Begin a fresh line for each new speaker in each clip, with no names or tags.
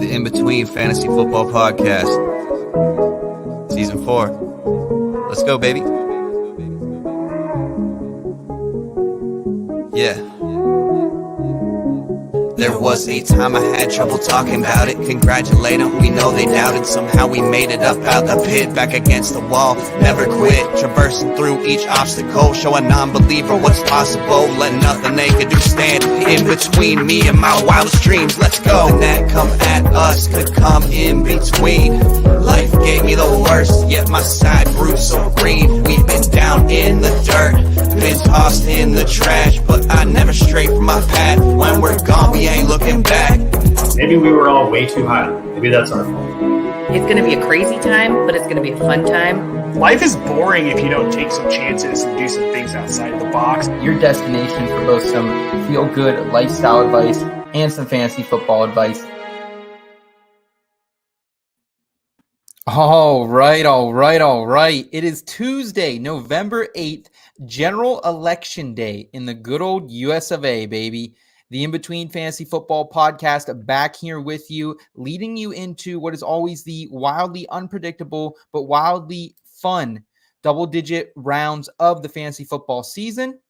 the In Between Fantasy Football Podcast, Season 4. Let's go, baby. Yeah. There was a time I had trouble talking about it. Congratulate them, we know they doubted. Somehow we made it up out the pit, back against the wall, never quit. Traversing through each obstacle, show a non-believer what's possible. Let nothing they could do stand in between me and my wildest dreams. Let's go. Nothing that come at us could come in between. Life gave me the worst, yet my side grew so green. We've been down in the dirt, been tossed in the trash, but I never strayed from my path. When we're gone, we ain't looking back.
Maybe we were all way too high. Maybe that's our fault.
It's going to be a crazy time, but it's going to be a fun time.
Life is boring if you don't take some chances and do some things outside of the box.
Your destination for both some feel-good lifestyle advice and some fantasy football advice.
All right. It is Tuesday, November 8th, General Election Day in the good old US of A, baby. The In Between Fantasy Football Podcast back here with you, leading you into what is always the wildly unpredictable but wildly fun double-digit rounds of the fantasy football season.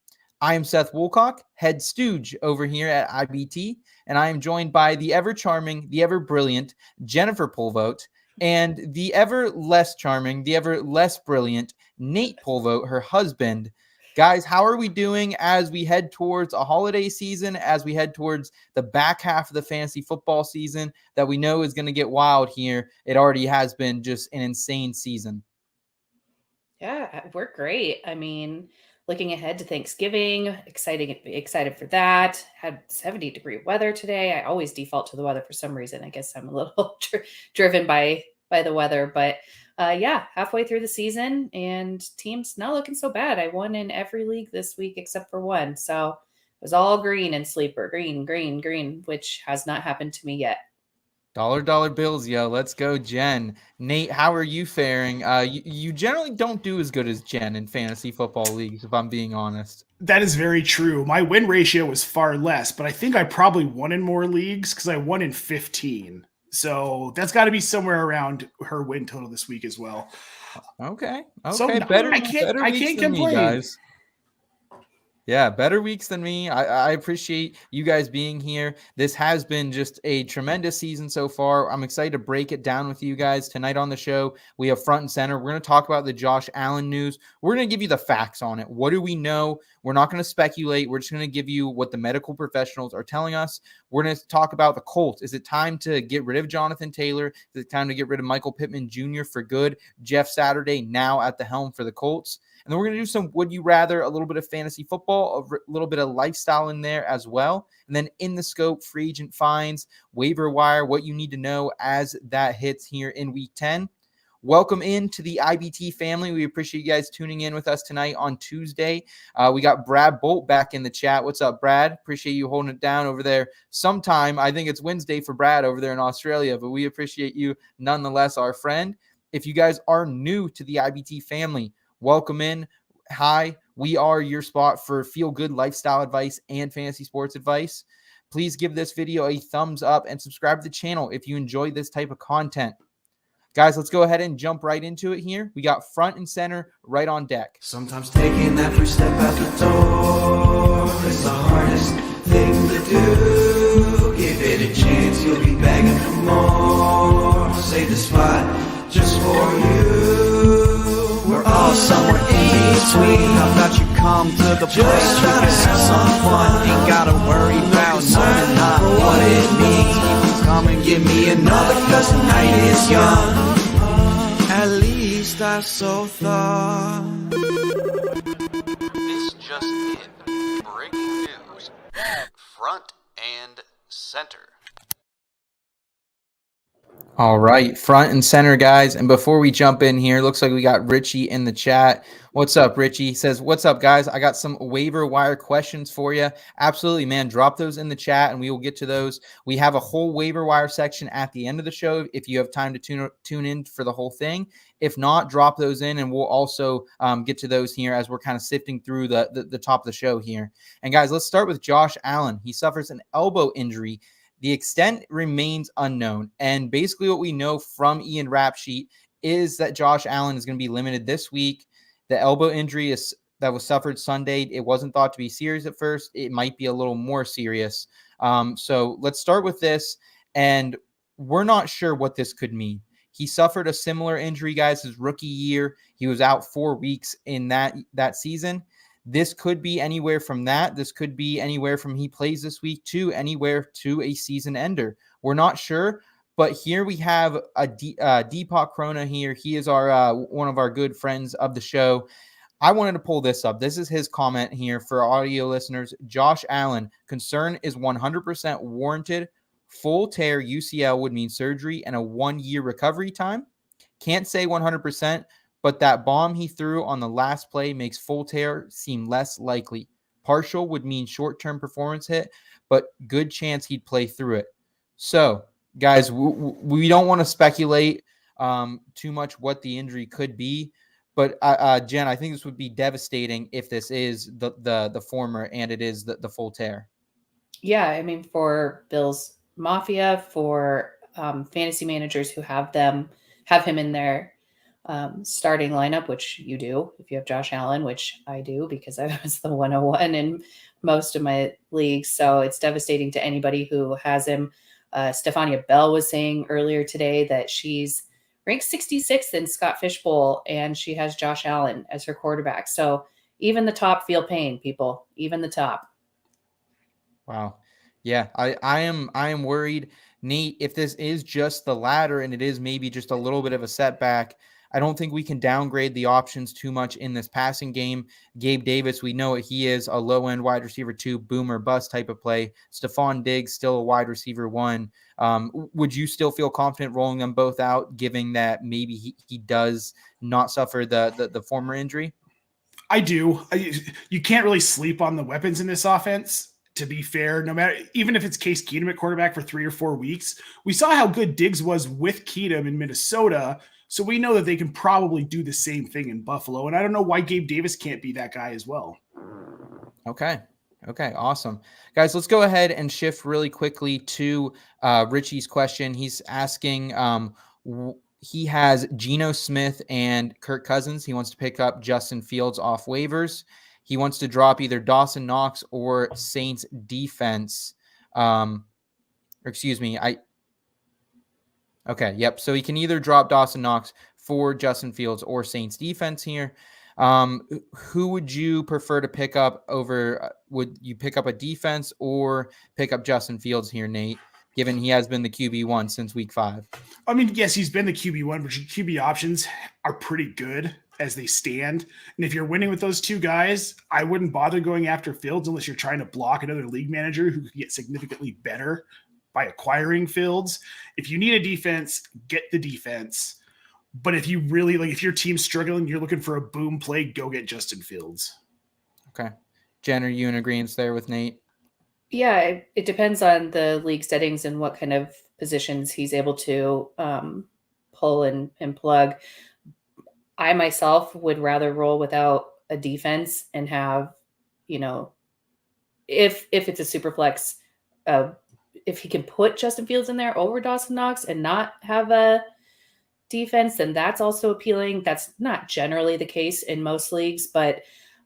I am Seth Woolcock, head stooge over here at IBT, and I am joined by the ever-charming, the ever-brilliant Jennifer Pulvote, and the ever less charming, the ever less brilliant Nate Pulvote, her husband. Guys, how are we doing as we head towards a holiday season, as we head towards the back half of the fantasy football season that we know is going to get wild here? It already has been just an insane season.
Yeah, we're great. I mean, looking ahead to Thanksgiving, excited for that. Had 70-degree weather today. I always default to the weather for some reason. I guess I'm a little driven by the weather, but yeah, halfway through the season and teams not looking so bad. I won in every league this week except for one. So it was all green in Sleeper. Green, which has not happened to me yet.
Dollar bills, yo. Let's go, Jen. Nate, how are you faring? You generally don't do as good as Jen in fantasy football leagues, if I'm being honest.
That is very true. My win ratio was far less, but I think I probably won in more leagues because I won in 15. So that's got to be somewhere around her win total this week as well.
Okay.
So
better
I can't
than
complain.
me, guys. Yeah, better weeks than me. I appreciate you guys being here. This has been just a tremendous season so far. I'm excited to break it down with you guys. Tonight on the show, we have front and center. We're going to talk about the Josh Allen news. We're going to give you the facts on it. What do we know? We're not going to speculate. We're just going to give you what the medical professionals are telling us. We're going to talk about the Colts. Is it time to get rid of Jonathan Taylor? Is it time to get rid of Michael Pittman Jr. for good? Jeff Saturday now at the helm for the Colts. And then we're going to do some would you rather, a little bit of fantasy football, a little bit of lifestyle in there as well. And then in the scope, free agent finds, waiver wire, what you need to know as that hits here in week 10. Welcome into the IBT family. We appreciate you guys tuning in with us tonight on Tuesday. We got Brad Bolt back in the chat. What's up, Brad? Appreciate you holding it down over there sometime. I think it's Wednesday for Brad over there in Australia, but we appreciate you nonetheless, our friend. If you guys are new to the IBT family, welcome in. Hi, we are your spot for feel-good lifestyle advice and fantasy sports advice. Please give this video a thumbs up and subscribe to the channel if you enjoy this type of content. Guys, let's go ahead and jump right into it here. We got front and center right on deck.
Sometimes taking that first step out the door is the hardest thing to do. Give it a chance, you'll be begging for more. Save the spot just for you. We're all somewhere in between. How about you come to the place we can have some fun? Ain't gotta worry about knowing not what it means. Come and give me another, cause the night is young. At least I so thought. This just in. Breaking news. Front and center.
All right, front and center, guys. And before we jump in here, looks like we got Richie in the chat. What's up, Richie? He says, what's up, guys? I got some waiver wire questions for you. Absolutely, man. Drop those in the chat, and we will get to those. We have a whole waiver wire section at the end of the show if you have time to tune in for the whole thing. If not, drop those in, and we'll also get to those here as we're kind of sifting through the top of the show here. And, guys, let's start with Josh Allen. He suffers an elbow injury The extent remains unknown. And basically what we know from Ian Rapsheet is that Josh Allen is going to be limited this week. The elbow injury that was suffered Sunday, it wasn't thought to be serious at first. It might be a little more serious. So let's start with this. And we're not sure what this could mean. He suffered a similar injury, guys, his rookie year. He was out 4 weeks in that season. This could be anywhere from that. This could be anywhere from he plays this week to anywhere to a season ender. We're not sure, but here we have a Deepak Krona here. He is our one of our good friends of the show. I wanted to pull this up. This is his comment here for audio listeners. Josh Allen, concern is 100% warranted. Full tear UCL would mean surgery and a 1-year recovery time. Can't say 100%, but that bomb he threw on the last play makes full tear seem less likely. Partial would mean short-term performance hit, but good chance he'd play through it. So, guys, we don't want to speculate too much what the injury could be, but Jen, I think this would be devastating if this is the former and it is the full tear.
Yeah, I mean, for Bills Mafia, for fantasy managers who have him in their starting lineup, which you do if you have Josh Allen, which I do because I was the 101 in most of my leagues. So it's devastating to anybody who has him. Stefania Bell was saying earlier today that she's ranked 66th in Scott Fishbowl and she has Josh Allen as her quarterback. So even the top feel pain, people, even the top.
Wow. Yeah, I am worried, Nate, if this is just the latter and it is maybe just a little bit of a setback. I don't think we can downgrade the options too much in this passing game. Gabe Davis, we know what he is, a low-end wide receiver 2, boomer bust type of play. Stephon Diggs, still a wide receiver 1. Would you still feel confident rolling them both out, given that maybe he does not suffer the former injury?
I do. You can't really sleep on the weapons in this offense. To be fair, no matter, even if it's Case Keenum at quarterback for 3 or 4 weeks, we saw how good Diggs was with Keenum in Minnesota. So we know that they can probably do the same thing in Buffalo. And I don't know why Gabe Davis can't be that guy as well.
Okay, awesome. Guys, let's go ahead and shift really quickly to Richie's question. He's asking, he has Geno Smith and Kirk Cousins. He wants to pick up Justin Fields off waivers. He wants to drop either Dawson Knox or Saints defense. So he can either drop Dawson Knox for Justin Fields or Saints defense here. Who would you prefer to pick up over? Would you pick up a defense or pick up Justin Fields here, Nate, given he has been the QB1 since week 5?
I mean, yes, he's been the QB1, but your QB options are pretty good as they stand. And if you're winning with those two guys, I wouldn't bother going after Fields unless you're trying to block another league manager who could get significantly better by acquiring Fields. If you need a defense, get the defense. But if you really if your team's struggling, you're looking for a boom play, go get Justin Fields.
Okay. Jen, are you in agreement there with Nate?
Yeah, it depends on the league settings and what kind of positions he's able to pull and plug. I myself would rather roll without a defense and have, if it's a super flex, if he can put Justin Fields in there over Dawson Knox and not have a defense, then that's also appealing. That's not generally the case in most leagues, but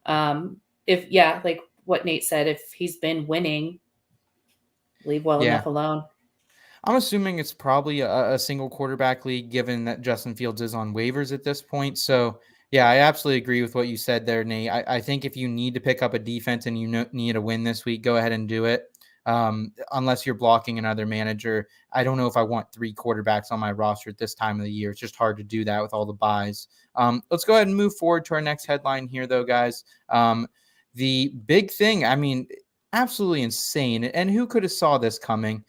like what Nate said, if he's been winning, leave well enough alone.
I'm assuming it's probably a single quarterback league, given that Justin Fields is on waivers at this point. So, yeah, I absolutely agree with what you said there, Nate. I think if you need to pick up a defense and you need a win this week, go ahead and do it. Unless you're blocking another manager. I don't know if I want 3 quarterbacks on my roster at this time of the year. It's just hard to do that with all the buys. Let's go ahead and move forward to our next headline here, though, guys. The big thing, I mean, absolutely insane. And who could have saw this coming?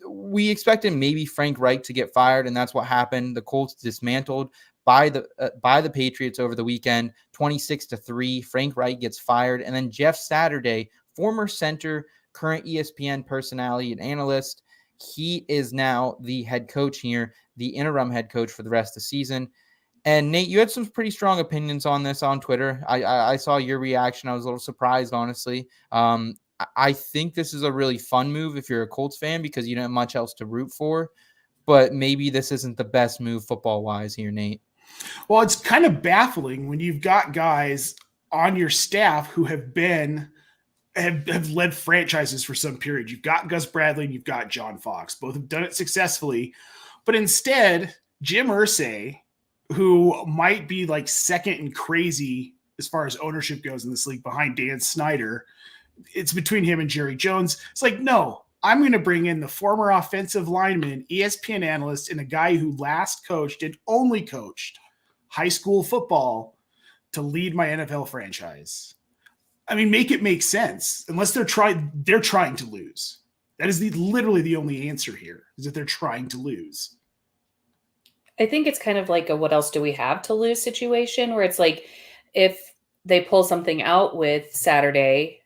We expected maybe Frank Reich to get fired, and that's what happened. The Colts dismantled by the Patriots over the weekend, 26-3. Frank Reich gets fired, and then Jeff Saturday, former center, current ESPN personality and analyst, he is now the head coach here, the interim head coach for the rest of the season. And Nate, you had some pretty strong opinions on this on Twitter. I saw your reaction. I was a little surprised, honestly. I think this is a really fun move if you're a Colts fan because you don't have much else to root for. But maybe this isn't the best move football-wise here, Nate.
Well, it's kind of baffling when you've got guys on your staff who have led franchises for some period. You've got Gus Bradley and you've got John Fox. Both have done it successfully. But instead, Jim Irsay, who might be like second and crazy as far as ownership goes in this league behind Dan Snyder, it's between him and Jerry Jones. It's like, no, I'm going to bring in the former offensive lineman, ESPN analyst, and a guy who last coached and only coached high school football to lead my NFL franchise. I mean, make it make sense. Unless they're trying to lose. That is literally the only answer here, is that they're trying to lose.
I think it's kind of like a what else do we have to lose situation where it's like if they pull something out with Saturday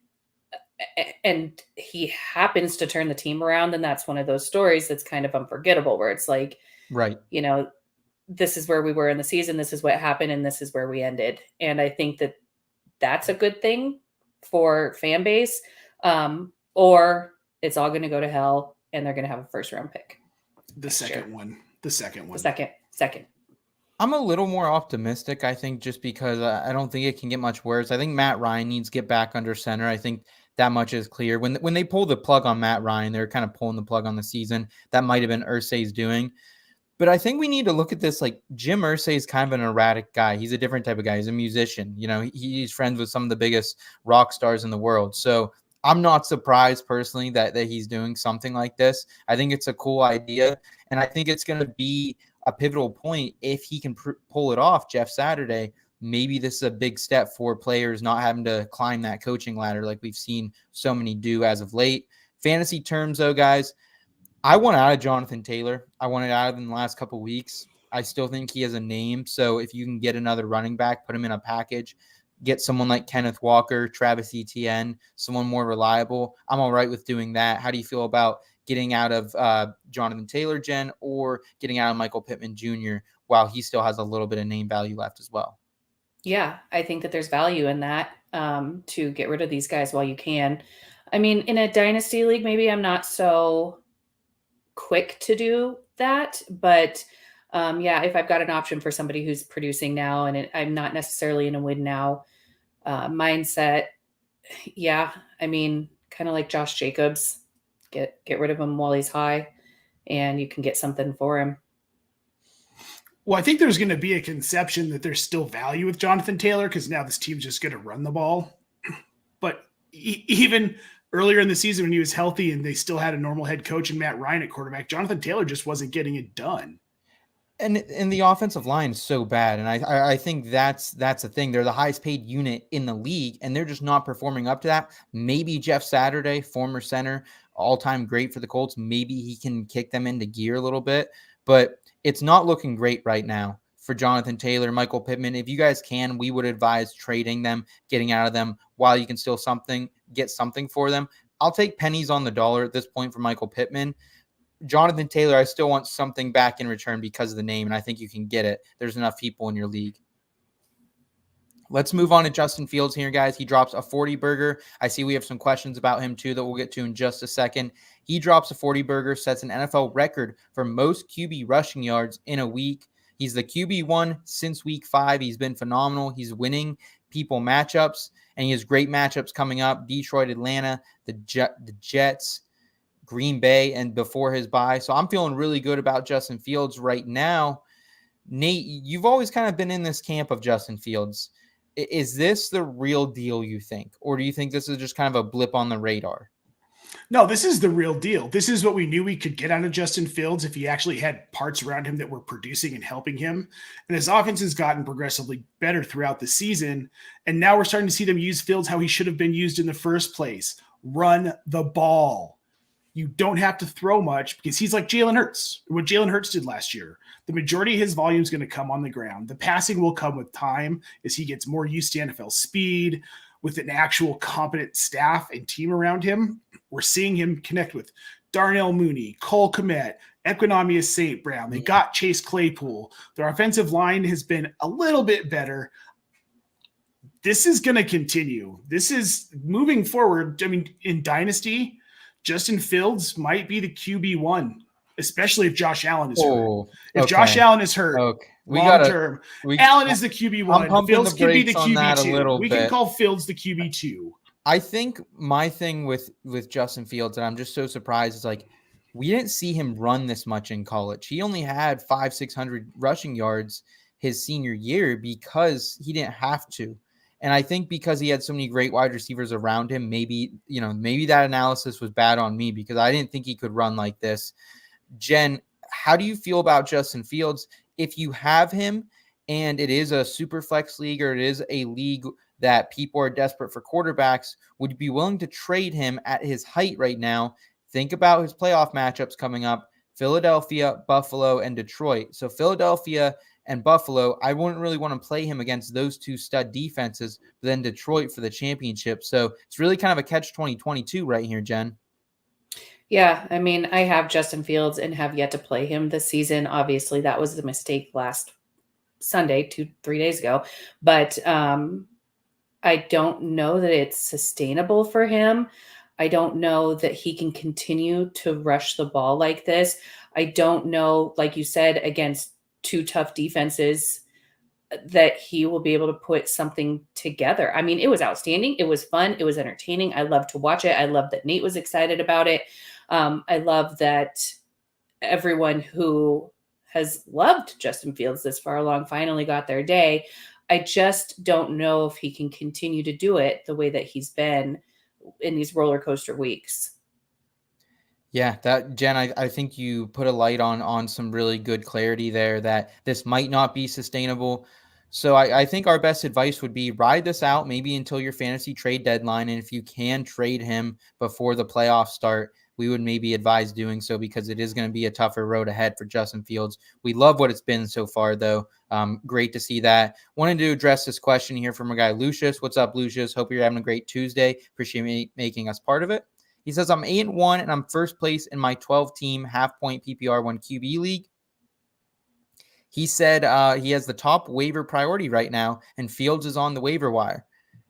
and he happens to turn the team around, then that's one of those stories that's kind of unforgettable where it's like,
right,
you know, this is where we were in the season, this is what happened, and this is where we ended. And I think that that's a good thing for fan base, or it's all going to go to hell and they're going to have a first round pick.
The second one.
Second.
I'm a little more optimistic, I think, just because I don't think it can get much worse. I think Matt Ryan needs to get back under center. I think that much is clear. When they pulled the plug on Matt Ryan, they're kind of pulling the plug on the season. That might have been Irsay's doing. But I think we need to look at this like Jim Irsay is kind of an erratic guy. He's a different type of guy. He's a musician. You know, he's friends with some of the biggest rock stars in the world. So I'm not surprised personally that he's doing something like this. I think it's a cool idea. And I think it's going to be a pivotal point if he can pull it off, Jeff Saturday. Maybe this is a big step for players not having to climb that coaching ladder like we've seen so many do as of late. Fantasy terms, though, guys, I want out of Jonathan Taylor. I wanted out of him in the last couple of weeks. I still think he has a name. So if you can get another running back, put him in a package, get someone like Kenneth Walker, Travis Etienne, someone more reliable, I'm all right with doing that. How do you feel about getting out of Jonathan Taylor, Jen, or getting out of Michael Pittman Jr. while he still has a little bit of name value left as well?
Yeah, I think that there's value in that to get rid of these guys while you can. I mean, in a dynasty league, maybe I'm not so quick to do that, but yeah, if I've got an option for somebody who's producing now and I'm not necessarily in a win now mindset, yeah, I mean, kind of like Josh Jacobs, get rid of him while he's high and you can get something for him.
Well, I think there's going to be a conception that there's still value with Jonathan Taylor because now this team's just going to run the ball. But even earlier in the season when he was healthy and they still had a normal head coach and Matt Ryan at quarterback, Jonathan Taylor just wasn't getting it done.
And the offensive line is so bad. And I think that's the thing. They're the highest paid unit in the league, and they're just not performing up to that. Maybe Jeff Saturday, former center, all-time great for the Colts, maybe he can kick them into gear a little bit. But it's not looking great right now for Jonathan Taylor, Michael Pittman. If you guys can, we would advise trading them, getting out of them while you can still get something for them. I'll take pennies on the dollar at this point for Michael Pittman. Jonathan Taylor, I still want something back in return because of the name, and I think you can get it. There's enough people in your league. Let's move on to Justin Fields here, guys. He drops a 40 burger. I see we have some questions about him, too, that we'll get to in just a second. He drops a 40 burger, sets an NFL record for most QB rushing yards in a week. He's the QB1 since week 5. He's been phenomenal. He's winning people matchups, and he has great matchups coming up. Detroit, Atlanta, the Jets, Green Bay, and before his bye. So I'm feeling really good about Justin Fields right now. Nate, you've always kind of been in this camp of Justin Fields. Is this the real deal, you think? Or do you think this is just kind of a blip on the radar?
No, this is the real deal. This is what we knew we could get out of Justin Fields if he actually had parts around him that were producing and helping him. And his offense has gotten progressively better throughout the season. And now we're starting to see them use Fields how he should have been used in the first place. Run the ball. You don't have to throw much because he's like Jalen Hurts, what Jalen Hurts did last year. The majority of his volume is going to come on the ground. The passing will come with time as he gets more used to NFL speed with an actual competent staff and team around him. We're seeing him connect with Darnell Mooney, Cole Kmet, Equinemius St. Brown. They got Chase Claypool. Their offensive line has been a little bit better. this is going to continue. This is moving forward. I mean, in Dynasty, Justin Fields might be the QB1, especially if Josh Allen is hurt. If Josh Allen is hurt, long term, Allen is the QB1. Fields can be the QB2. We can call Fields the QB2.
I think my thing with Justin Fields, and I'm just so surprised, is like we didn't see him run this much in college. He only had 500-600 rushing yards his senior year because he didn't have to. And I think because he had so many great wide receivers around him, maybe that analysis was bad on me because I didn't think he could run like this. Jen, how do you feel about Justin Fields? If you have him and it is a super flex league or it is a league that people are desperate for quarterbacks, would you be willing to trade him at his height right now? Think about his playoff matchups coming up: Philadelphia, Buffalo, and Detroit. So Philadelphia and Buffalo, I wouldn't really want to play him against those two stud defenses, but then Detroit for the championship. So it's really kind of a catch 2022 right here, Jen.
Yeah, I mean, I have Justin Fields and have yet to play him this season. Obviously, that was the mistake last Sunday, 2-3 days ago. But I don't know that it's sustainable for him. I don't know that he can continue to rush the ball like this. I don't know, like you said, against two tough defenses, that he will be able to put something together. I mean, it was outstanding. It was fun. It was entertaining. I loved to watch it. I love that Nate was excited about it. I love that everyone who has loved Justin Fields this far along finally got their day. I just don't know if he can continue to do it the way that he's been in these roller coaster weeks.
Yeah, that Jen, I think you put a light on some really good clarity there that this might not be sustainable. So I think our best advice would be ride this out maybe until your fantasy trade deadline. And if you can trade him before the playoffs start, we would maybe advise doing so because it is going to be a tougher road ahead for Justin Fields. We love what it's been so far, though. Great to see that. Wanted to address this question here from our guy, Lucius. What's up, Lucius? Hope you're having a great Tuesday. Appreciate making us part of it. He says, I'm 8-1 and I'm first place in my 12-team half-point PPR 1 QB league. He said he has the top waiver priority right now, and Fields is on the waiver wire.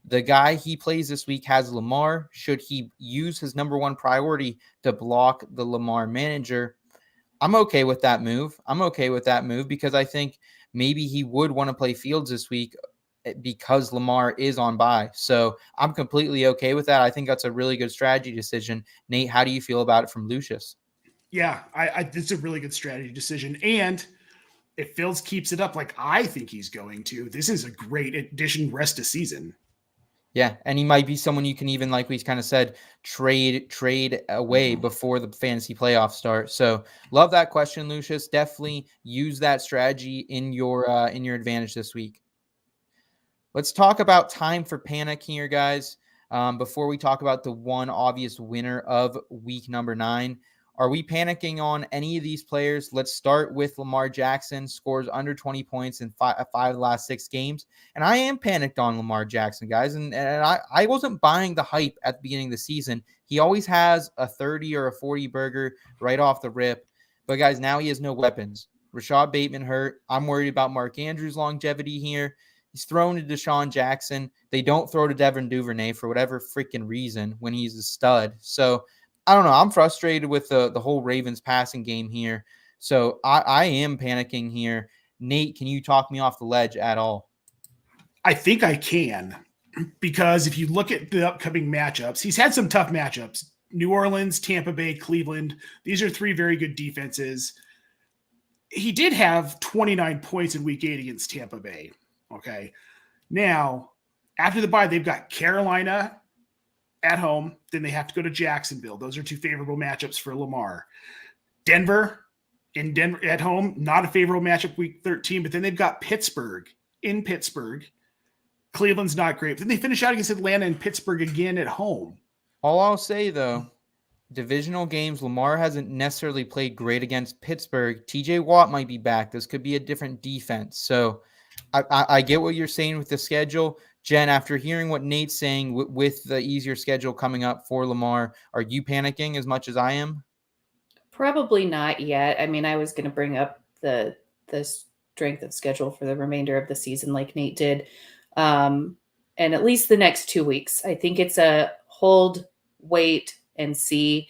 The guy he plays this week has Lamar. Should he use his number one priority to block the Lamar manager? I'm okay with that move. Because I think maybe he would want to play Fields this week because Lamar is on bye. So I'm completely okay with that. I think that's a really good strategy decision. Nate, how do you feel about it from Lucius?
Yeah, it's a really good strategy decision. And if Fields keeps it up like I think he's going to, this is a great addition rest of season.
Yeah, and he might be someone you can even, like we kind of said, trade away before the fantasy playoffs start. So love that question, Lucius. Definitely use that strategy in your advantage this week. Let's talk about time for panic here, guys. Before we talk about the one obvious winner of week number 9, are we panicking on any of these players? Let's start with Lamar Jackson, scores under 20 points in 5 of the last 6 games. And I am panicked on Lamar Jackson, guys. And I wasn't buying the hype at the beginning of the season. He always has a 30 or a 40 burger right off the rip. But, guys, now he has no weapons. Rashad Bateman hurt. I'm worried about Mark Andrews' longevity here. He's thrown to Deshaun Jackson. They don't throw to Devin Duvernay for whatever freaking reason when he's a stud. So, I don't know. I'm frustrated with the whole Ravens passing game here. So I am panicking here. Nate, can you talk me off the ledge at all?
I think I can, because if you look at the upcoming matchups, he's had some tough matchups. New Orleans, Tampa Bay, Cleveland. These are 3 very good defenses. He did have 29 points in week 8 against Tampa Bay. Okay. Now, after the bye, they've got Carolina at home, then they have to go to Jacksonville. Those are 2 favorable matchups for Lamar. Denver at home, not a favorable matchup week 13, but then they've got Pittsburgh in Pittsburgh. Cleveland's not great. Then they finish out against Atlanta and Pittsburgh again at home.
All I'll say, though, divisional games, Lamar hasn't necessarily played great against Pittsburgh. TJ Watt might be back. This could be a different defense. So I get what you're saying with the schedule. Jen, after hearing what Nate's saying with the easier schedule coming up for Lamar, are you panicking as much as I am?
Probably not yet. I mean, I was going to bring up the strength of schedule for the remainder of the season like Nate did. And and at least the next 2 weeks. I think it's a hold, wait, and see.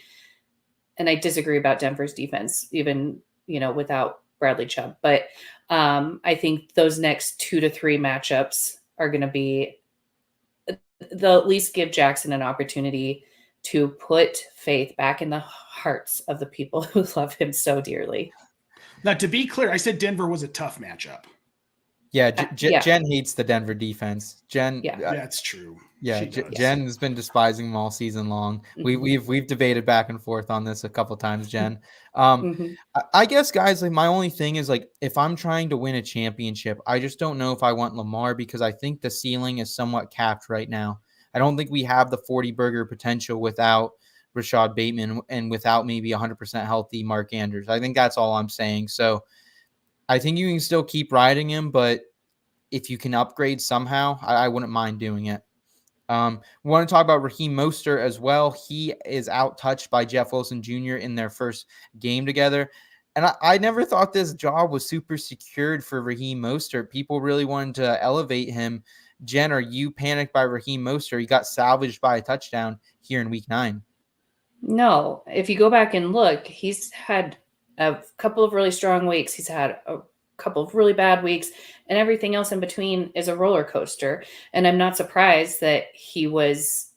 And I disagree about Denver's defense, even, without Bradley Chubb. But I think those next 2 to 3 matchups are going to be, they'll at least give Jackson an opportunity to put faith back in the hearts of the people who love him so dearly.
Now, to be clear, I said Denver was a tough matchup.
Yeah,
yeah.
Jen hates the Denver defense. Jen,
Yeah.
That's true.
Yeah, Jen has been despising them all season long. We've debated back and forth on this a couple times, Jen. I guess, guys, like my only thing is like if I'm trying to win a championship, I just don't know if I want Lamar because I think the ceiling is somewhat capped right now. I don't think we have the 40 burger potential without Rashad Bateman and without maybe 100% healthy Mark Andrews. I think that's all I'm saying. So I think you can still keep riding him, but if you can upgrade somehow, I wouldn't mind doing it. We want to talk about Raheem Mostert as well. He is out-touched by Jeff Wilson Jr. in their first game together. And I never thought this job was super secured for Raheem Mostert. People really wanted to elevate him. Jen, are you panicked by Raheem Mostert? He got salvaged by a touchdown here in week 9.
No, if you go back and look, he's had a couple of really strong weeks. He's had a couple of really bad weeks, and everything else in between is a roller coaster. And I'm not surprised that he was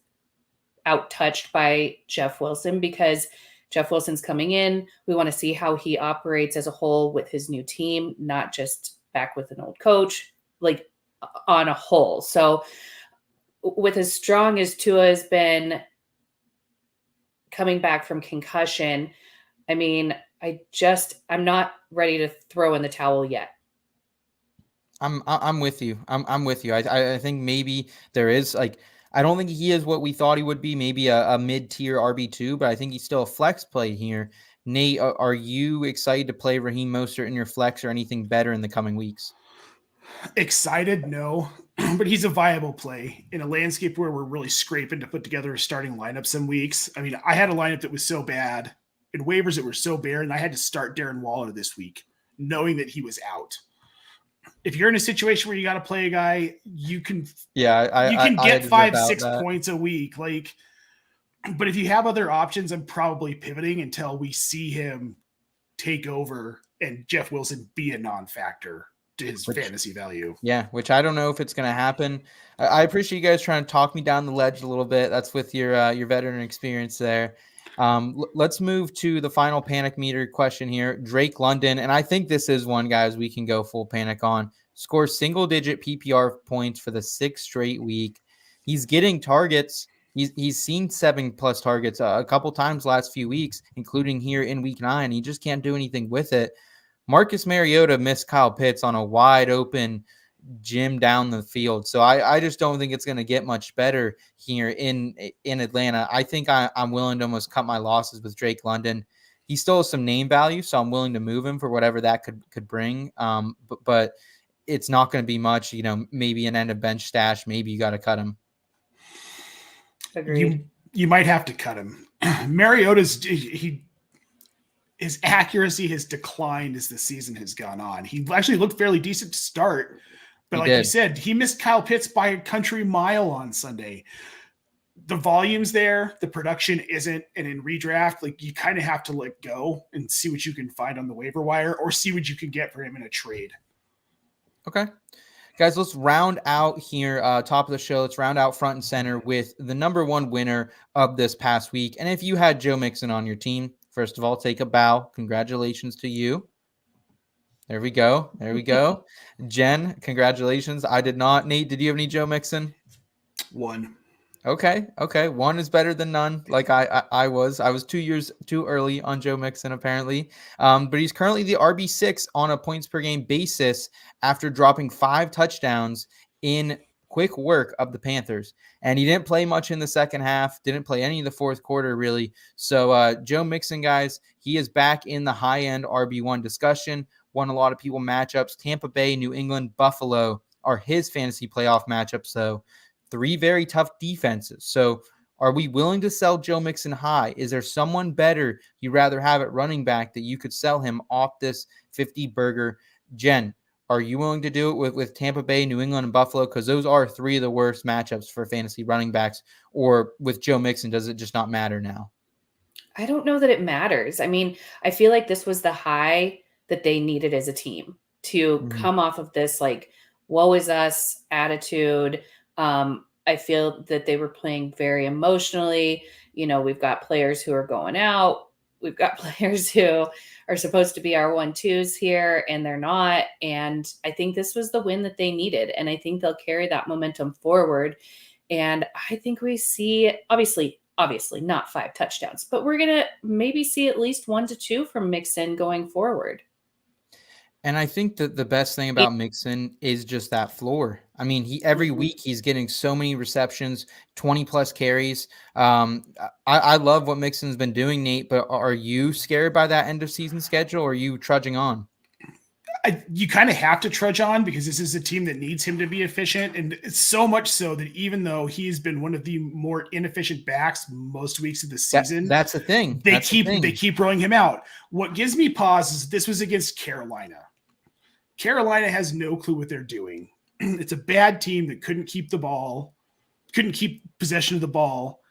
out-touched by Jeff Wilson because Jeff Wilson's coming in. We want to see how he operates as a whole with his new team, not just back with an old coach, like on a whole. So with as strong as Tua has been coming back from concussion, I mean, I'm not ready to throw in the towel yet.
I'm with you. I'm with you. I think maybe there is like, I don't think he is what we thought he would be, maybe a mid-tier RB2, but I think he's still a flex play here. Nate, are you excited to play Raheem Mostert in your flex or anything better in the coming weeks?
Excited? No, but he's a viable play in a landscape where we're really scraping to put together a starting lineup some weeks. I mean, I had a lineup that was so bad in waivers that were so bare, and I had to start Darren Waller this week, knowing that he was out. If you're in a situation where you got to play a guy, you can get 5-6 points a week. Like, but if you have other options, I'm probably pivoting until we see him take over and Jeff Wilson be a non-factor to his fantasy value.
Yeah, which I don't know if it's going to happen. I appreciate you guys trying to talk me down the ledge a little bit. That's with your veteran experience there. Let's move to the final panic meter question here. Drake London, and I think this is one, guys, we can go full panic on. Scores single-digit PPR points for the 6th straight week. He's getting targets. He's seen 7+ targets a couple times last few weeks, including here in week 9. He just can't do anything with it. Marcus Mariota missed Kyle Pitts on a wide open gym down the field. So I just don't think it's going to get much better here in Atlanta. I think I'm willing to almost cut my losses with Drake London. He still has some name value, so I'm willing to move him for whatever that could bring. But it's not going to be much, maybe an end of bench stash. Maybe you got to cut him.
Agreed.
You might have to cut him. Mariota's his accuracy has declined as the season has gone on. He actually looked fairly decent to start, but like you said, he missed Kyle Pitts by a country mile on Sunday. The volume's there, the production isn't, and in redraft, like you kind of have to let go and see what you can find on the waiver wire or see what you can get for him in a trade.
Okay. Guys, let's round out here, top of the show. Let's round out front and center with the number 1 winner of this past week. And if you had Joe Mixon on your team, first of all, take a bow. Congratulations to you. There we go. Jen, congratulations. I did not. Nate, did you have any Joe Mixon?
1.
Okay. 1 is better than none. Like I was 2 years too early on Joe Mixon, apparently. But he's currently the RB6 on a points per game basis after dropping 5 touchdowns in quick work of the Panthers. And he didn't play much in the second half, didn't play any of the fourth quarter, really. So Joe Mixon, guys, he is back in the high-end RB1 discussion. Won a lot of people matchups. Tampa Bay, New England, Buffalo are his fantasy playoff matchups, though. 3 very tough defenses. So are we willing to sell Joe Mixon high? Is there someone better you'd rather have at running back that you could sell him off this 50 burger? Jen, Are you willing to do it with Tampa Bay, New England, and Buffalo? Because those are 3 of the worst matchups for fantasy running backs. Or with Joe Mixon, does it just not matter now?
I don't know that it matters. I mean, I feel like this was the high that they needed as a team to come off of this, like, woe is us attitude. I feel that they were playing very emotionally. You know, we've got players who are going out. We've got players who are supposed to be our 1-2s here, and they're not. And I think this was the win that they needed. And I think they'll carry that momentum forward. And I think we see, obviously not 5 touchdowns, but we're going to maybe see at least 1 to 2 from Mixon going forward.
And I think that the best thing about Mixon is just that floor. I mean, every week he's getting so many receptions, 20 plus carries. I love what Mixon's been doing, Nate, but are you scared by that end of season schedule, or are you trudging on?
You kind of have to trudge on because this is a team that needs him to be efficient. And it's so much so that even though he's been one of the more inefficient backs most weeks of the season,
that's the thing.
They keep rolling him out. What gives me pause is this was against Carolina. Carolina has no clue what they're doing. It's a bad team that couldn't keep possession of the ball.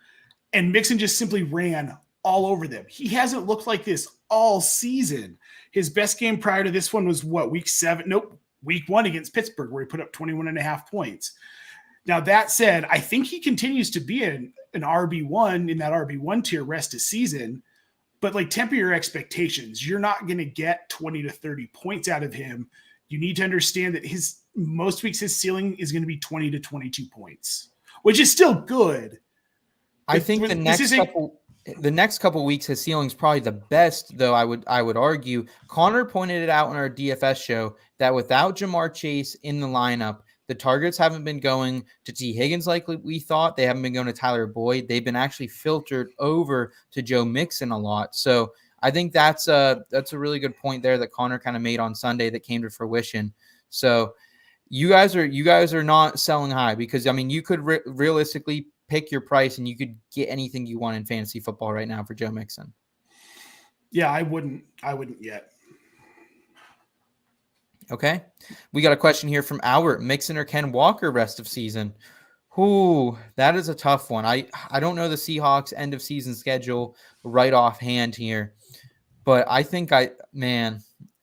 And Mixon just simply ran all over them. He hasn't looked like this all season. His best game prior to this one was week 7? Nope, week 1 against Pittsburgh, where he put up 21.5 points. Now, that said, I think he continues to be an RB1 in that RB1 tier rest of season, but like, temper your expectations. You're not going to get 20 to 30 points out of him. You need to understand that most weeks his ceiling is going to be 20 to 22 points, which is still good.
I think the next couple weeks his ceiling's probably the best, though. I would argue. Connor pointed it out on our DFS show that without Jamar Chase in the lineup, the targets haven't been going to T. Higgins like we thought. They haven't been going to Tyler Boyd. They've been actually filtered over to Joe Mixon a lot. So I think that's a really good point there that Connor kind of made on Sunday that came to fruition. So you guys are not selling high, because I mean, you could realistically pick your price and you could get anything you want in fantasy football right now for Joe Mixon.
Yeah, I wouldn't yet.
Okay. We got a question here from Albert. Mixon or Ken Walker rest of season? Ooh, that is a tough one. I don't know the Seahawks end of season schedule right offhand here, but I think I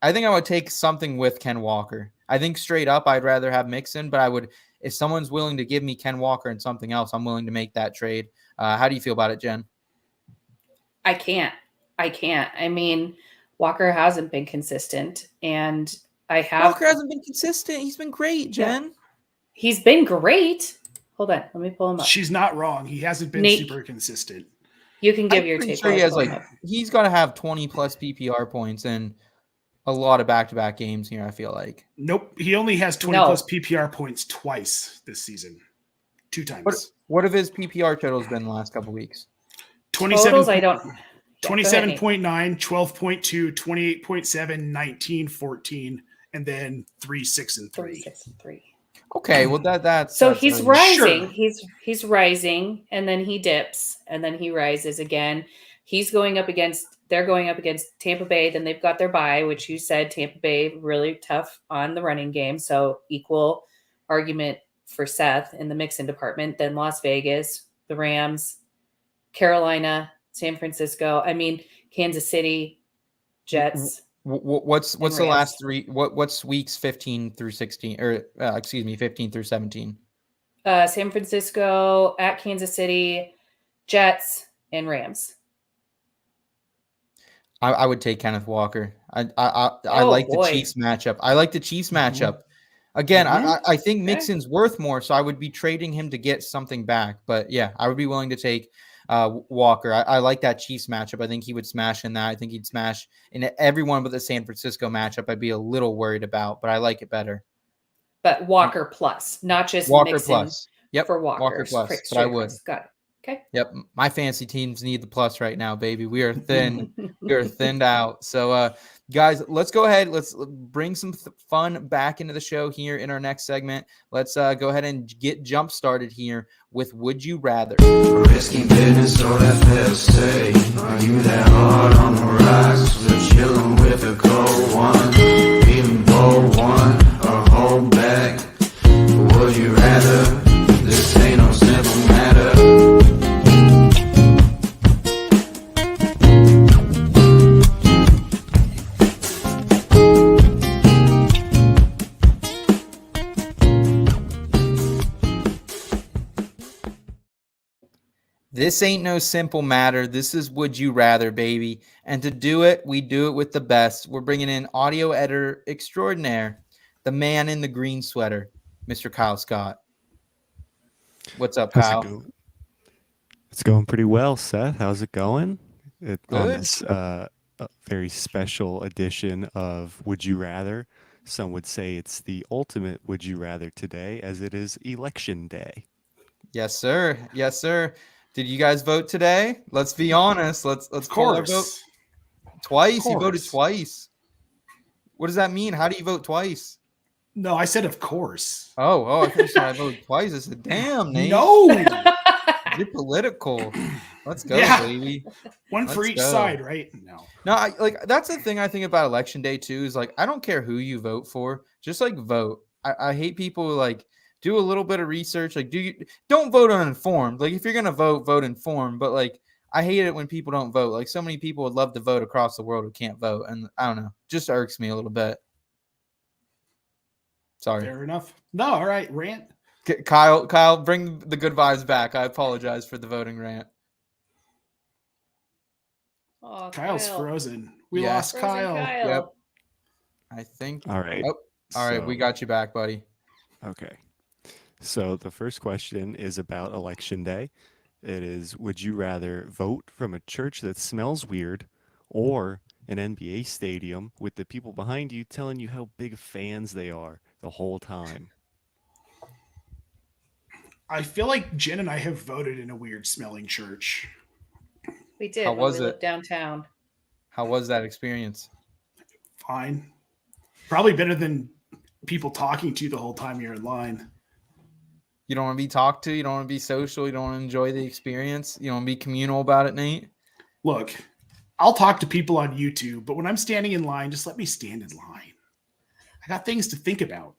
would take something with Ken Walker. I think straight up I'd rather have Mixon, but if someone's willing to give me Ken Walker and something else, I'm willing to make that trade. How do you feel about it, Jen?
I can't. I mean, Walker hasn't been consistent, and
Walker hasn't been consistent. He's been great, Jen.
Yeah. He's been great. Hold on, let me pull him up.
She's not wrong. He hasn't been super consistent.
You can give your take.
Sure, he's got to have 20 plus PPR points and a lot of back-to-back games here, I feel like.
Nope, he only has 20 plus PPR points twice this season. 2 times.
What have his PPR totals been the last couple weeks?
27. I don't.
27.9, 12.2, 28.7, 19, 14, and then 3, 6, and 3.
6 and 3.
Okay, well that's
so he's rising. Sure. He's rising, and then he dips, and then he rises again. They're going up against Tampa Bay. Then they've got their bye, which you said Tampa Bay really tough on the running game. So equal argument for Seth in the Mixon department. Then Las Vegas, the Rams, Carolina, San Francisco. I mean, Kansas City, Jets.
What's the last 3? What's weeks 15 through 16 or 15 through 17?
San Francisco, at Kansas City, Jets, and Rams.
I would take Kenneth Walker. I like the Chiefs matchup. Again, I think Mixon's worth more, so I would be trading him to get something back. But yeah, I would be willing to take Walker. I like that Chiefs matchup. I think he would smash in that. I think he'd smash in everyone but the San Francisco matchup. I'd be a little worried about, but I like it better.
But Walker plus, not just
Walker
Mixon
plus. Yep,
for Walker
plus. But I would.
Got it. Okay.
Yep. My fantasy teams need the plus right now, baby. We are thin. We are thinned out. So, guys, let's go ahead. Let's bring some fun back into the show here in our next segment. Let's go ahead and get jump started here with Would You Rather.
Risky business or FSA. Are you that hard on the rocks? We're chilling with a cold one. Even bold one.
This ain't no simple matter. This is Would You Rather, baby. And to do it, we do it with the best. We're bringing in audio editor extraordinaire, the man in the green sweater, Mr. Kyle Scott. What's up,
How's
Kyle?
it going? It's going pretty well, Seth. How's it going? On
Good.
this very special edition of Would You Rather. Some would say it's the ultimate Would You Rather today, as it is election day.
Yes, sir. Yes, sir. Did you guys vote today? Let's be honest. Let's call our vote. Twice. You voted twice. What does that mean? How do you vote twice?
No, I said of course.
Oh, I thought you said I voted twice. I said, damn, Nate.
No.
You're political. Let's go,
Yeah.
baby.
One for
Let's
each
go.
side, right? No.
No, that's the thing I think about election day too, is like I don't care who you vote for, just like vote. I hate people who like do a little bit of research, like don't vote uninformed. Like if you're gonna vote informed, but like I hate it when people don't vote. Like so many people would love to vote across the world who can't vote, and I don't know, just irks me a little bit. Sorry.
Fair enough. No, all right, rant.
Kyle, bring the good vibes back. I apologize for the voting rant.
Oh,
Kyle's
Kyle.
frozen. We
Yeah.
lost
Frozen
Kyle.
Yep. I think.
All right.
Oh, all right, we got you back, buddy.
Okay. So the first question is about election day. It is, would you rather vote from a church that smells weird or an NBA stadium with the people behind you telling you how big fans they are the whole time?
I feel like Jen and I have voted in a weird smelling church.
We did.
How
when
was
we
it?
lived downtown.
How was that experience?
Fine. Probably better than people talking to you the whole time you're in line.
You don't want to be talked to. You don't want to be social. You don't want to enjoy the experience. You don't want to be communal about it, Nate.
Look, I'll talk to people on YouTube, but when I'm standing in line, just let me stand in line. I got things to think about.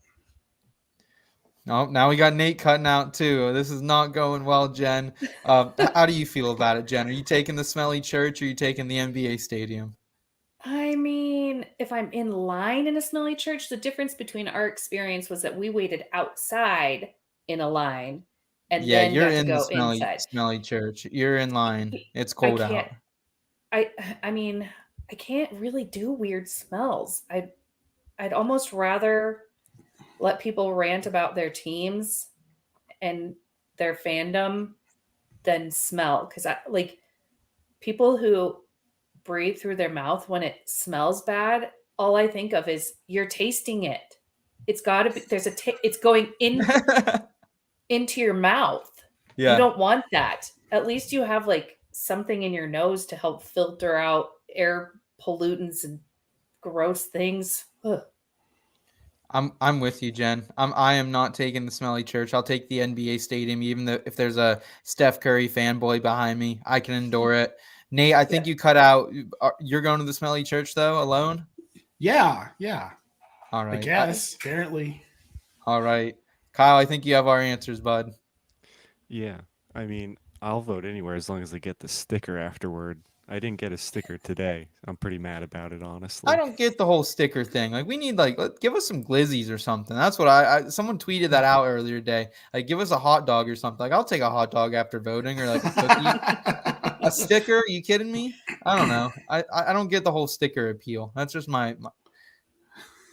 No, now we got Nate cutting out too. This is not going well, Jen. How do you feel about it, Jen? Are you taking the smelly church or are you taking the NBA stadium?
I mean, if I'm in line in a smelly church, the difference between our experience was that we waited outside in a line and
Yeah,
then
you're
got to
in the
go inside.
smelly church. You're in line. It's cold out.
I mean, I can't really do weird smells. I'd almost rather let people rant about their teams and their fandom than smell, because I like people who breathe through their mouth when it smells bad. All I think of is you're tasting it. It's got to be it's going in into your mouth.
Yeah.
You don't want that. At least you have like something in your nose to help filter out air pollutants and gross things. Ugh.
I'm with you, Jen. I am not taking the smelly church. I'll take the NBA stadium, even though if there's a Steph Curry fanboy behind me, I can endure it. Nate, I think you cut out. You're going to the smelly church though, alone?
Yeah.
All right.
I guess, apparently.
All right. Kyle, I think you have our answers, bud.
Yeah. I mean, I'll vote anywhere as long as I get the sticker afterward. I didn't get a sticker today. I'm pretty mad about it, honestly.
I don't get the whole sticker thing. Like, we need give us some glizzies or something. That's what someone tweeted that out earlier today. Like, give us a hot dog or something. Like, I'll take a hot dog after voting, or like a cookie. A sticker? Are you kidding me? I don't know. I don't get the whole sticker appeal. That's just my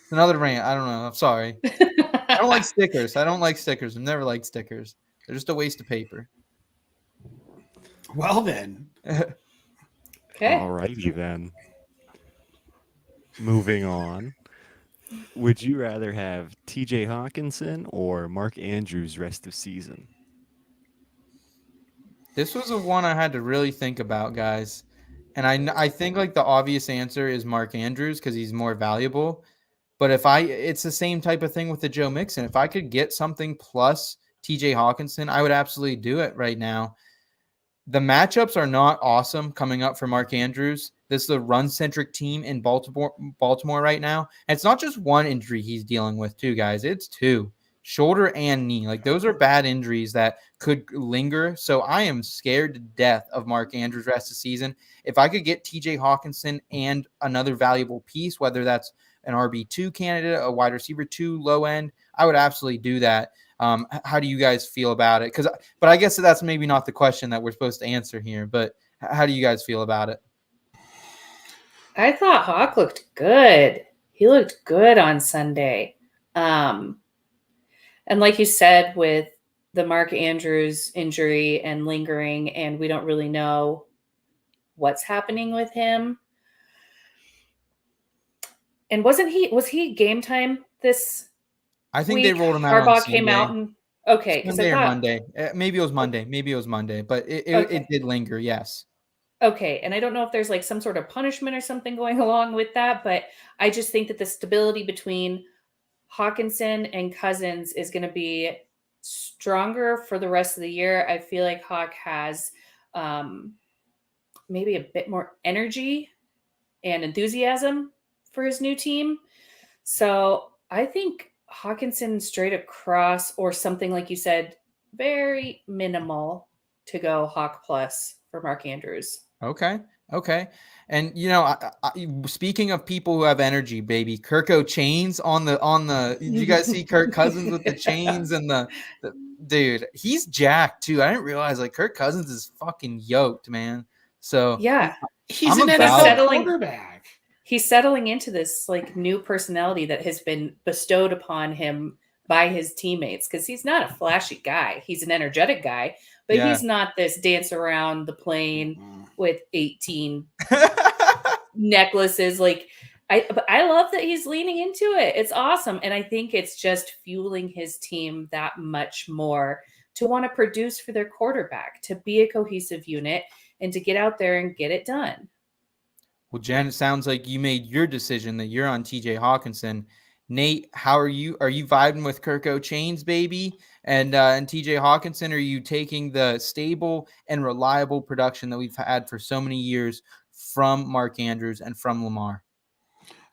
another rant. I don't know. I'm sorry. I don't like stickers. I've never liked stickers. They're just a waste of paper.
Well then.
Okay.
Alrighty then. Moving on. Would you rather have TJ Hawkinson or Mark Andrews rest of season?
This was a one I had to really think about, guys. And I think like the obvious answer is Mark Andrews because he's more valuable. But it's the same type of thing with the Joe Mixon. If I could get something plus TJ Hawkinson, I would absolutely do it right now. The matchups are not awesome coming up for Mark Andrews. This is a run-centric team in Baltimore right now. And it's not just one injury he's dealing with, too, guys. It's two. Shoulder and knee. Like, those are bad injuries that could linger. So I am scared to death of Mark Andrews rest of the season. If I could get TJ Hawkinson and another valuable piece, whether that's an RB2 candidate, a wide receiver 2 low end, I would absolutely do that. How do you guys feel about it? But I guess that's maybe not the question that we're supposed to answer here. But how do you guys feel about it?
I thought Hawk looked good. He looked good on Sunday. And like you said, with the Mark Andrews injury and lingering, and we don't really know what's happening with him. And was he game time this
I think
week?
they rolled him out on
Harbaugh
Sunday.
came out and okay, because
Sunday
I
or
thought
Monday. Maybe it was Monday, but it
Okay.
did linger. Yes.
Okay, and I don't know if there's like some sort of punishment or something going along with that, but I just think that the stability between Hawkinson and Cousins is going to be stronger for the rest of the year. I feel like Hawk has maybe a bit more energy and enthusiasm for his new team. So I think Hawkinson straight across, or something like you said, very minimal to go Hawk plus for Mark Andrews.
Okay. And speaking of people who have energy, baby, Kirko chains on the. Did you guys see Kirk Cousins with the chains and the dude? He's jacked too. I didn't realize like Kirk Cousins is fucking yoked, man. So
Yeah,
He's
I'm
an
about
NFL
it.
quarterback.
he's settling into this like new personality that has been bestowed upon him by his teammates, because he's not a flashy guy. He's an energetic guy, but
Yeah.
he's not this dance around the plane with 18 necklaces. Like but I love that he's leaning into it. It's awesome. And I think it's just fueling his team that much more to want to produce for their quarterback, to be a cohesive unit and to get out there and get it done.
Well, Jen, it sounds like you made your decision that you're on TJ Hawkinson. Nate, how are you? Are you vibing with Kirko Chains, baby? And TJ Hawkinson, are you taking the stable and reliable production that we've had for so many years from Mark Andrews and from Lamar?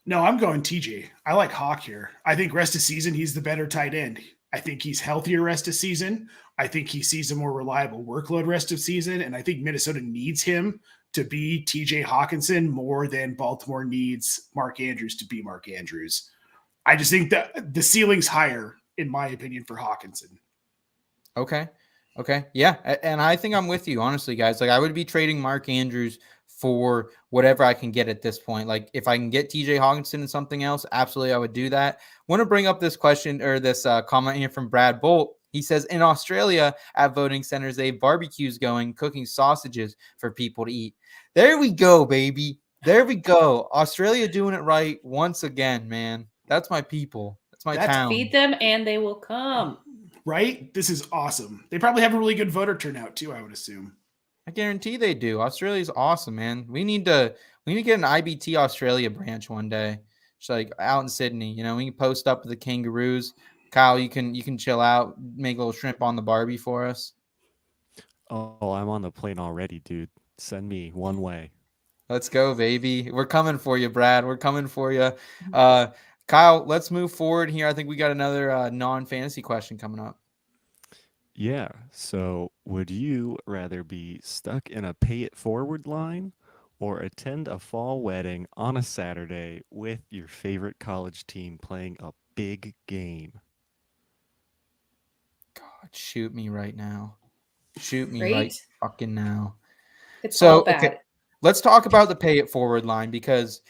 No, I'm going TJ. I like Hawk here. I think rest of season, he's the better tight end. I think he's healthier rest of season. I think he sees a more reliable workload rest of season. And I think Minnesota needs him to be TJ Hawkinson more than Baltimore needs Mark Andrews to be Mark Andrews. I just think that the ceiling's higher, in my opinion, for Hawkinson.
Okay. Yeah. And I think I'm with you, honestly, guys. Like, I would be trading Mark Andrews for whatever I can get at this point. Like, if I can get TJ Hawkinson and something else, absolutely, I would do that. Want to bring up this question or this comment here from Brad Bolt. He says, in Australia at voting centers, they have barbecues going, cooking sausages for people to eat. There we go, baby. There we go. Australia doing it right once again, man. That's my people. That's my town.
Feed them and they will come.
Right? This is awesome. They probably have a really good voter turnout too, I would assume.
I guarantee they do. Australia's awesome, man. We need to get an IBT Australia branch one day. Just like out in Sydney, we can post up with the kangaroos. Kyle, you can chill out, make a little shrimp on the Barbie for us.
Oh, I'm on the plane already, dude. Send me one way.
Let's go, baby. We're coming for you, Brad. We're coming for you. Kyle, let's move forward here. I think we got another non-fantasy question coming up.
Yeah. So would you rather be stuck in a pay it forward line or attend a fall wedding on a Saturday with your favorite college team playing a big game?
God, shoot me right now. Shoot me
Right?
right fucking now.
It's all bad.
Okay, let's talk about the pay it forward line, because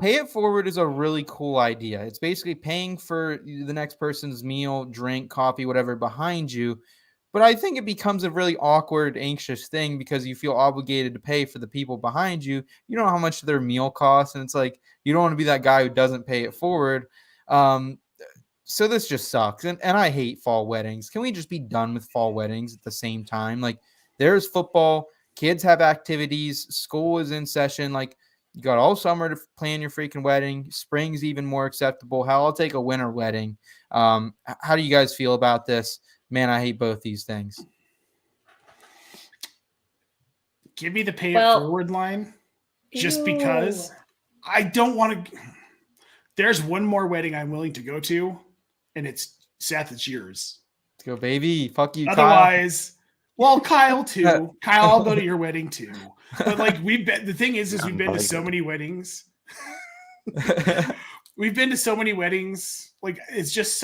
pay it forward is a really cool idea. It's basically paying for the next person's meal, drink, coffee, whatever behind you. But I think it becomes a really awkward, anxious thing because you feel obligated to pay for the people behind you. You don't know how much their meal costs. And it's like, you don't want to be that guy who doesn't pay it forward. So this just sucks. And I hate fall weddings. Can we just be done with fall weddings at the same time? Like, there's football. Kids have activities. School is in session. Like, you got all summer to plan your freaking wedding. Spring's even more acceptable. Hell, I'll take a winter wedding. How do you guys feel about this? Man, I hate both these things.
Give me the pay it forward line just because I don't want to. There's one more wedding I'm willing to go to, and it's Seth, it's yours.
Let's go, baby. Fuck you,
Otherwise, Kyle. Well, Kyle too. Kyle, I'll go to your wedding too. But like the thing is we've been to so many weddings. We've been to so many weddings. Like, it's just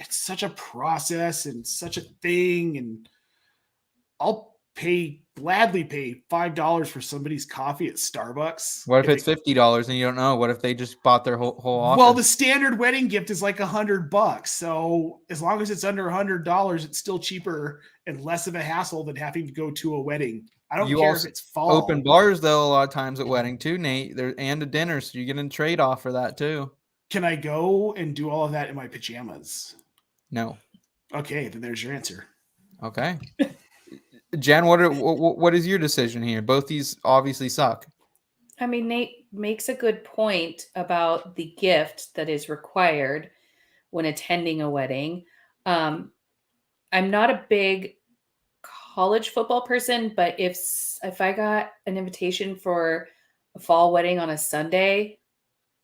it's such a process and such a thing. And I'll gladly pay $5 for somebody's coffee at Starbucks.
What if it's $50 and you don't know? What if they just bought their whole office?
Well, the standard wedding gift is like $100. So as long as it's under $100, it's still cheaper and less of a hassle than having to go to a wedding. I don't care if it's fall.
Open bars though a lot of times at wedding too, Nate. There and a dinner, so you get a trade off for that too.
Can I go and do all of that in my pajamas?
No.
Okay, then there's your answer.
Okay. Jen, what is your decision here? Both these obviously suck.
I mean, Nate makes a good point about the gift that is required when attending a wedding. I'm not a big college football person, but if I got an invitation for a fall wedding on a Sunday,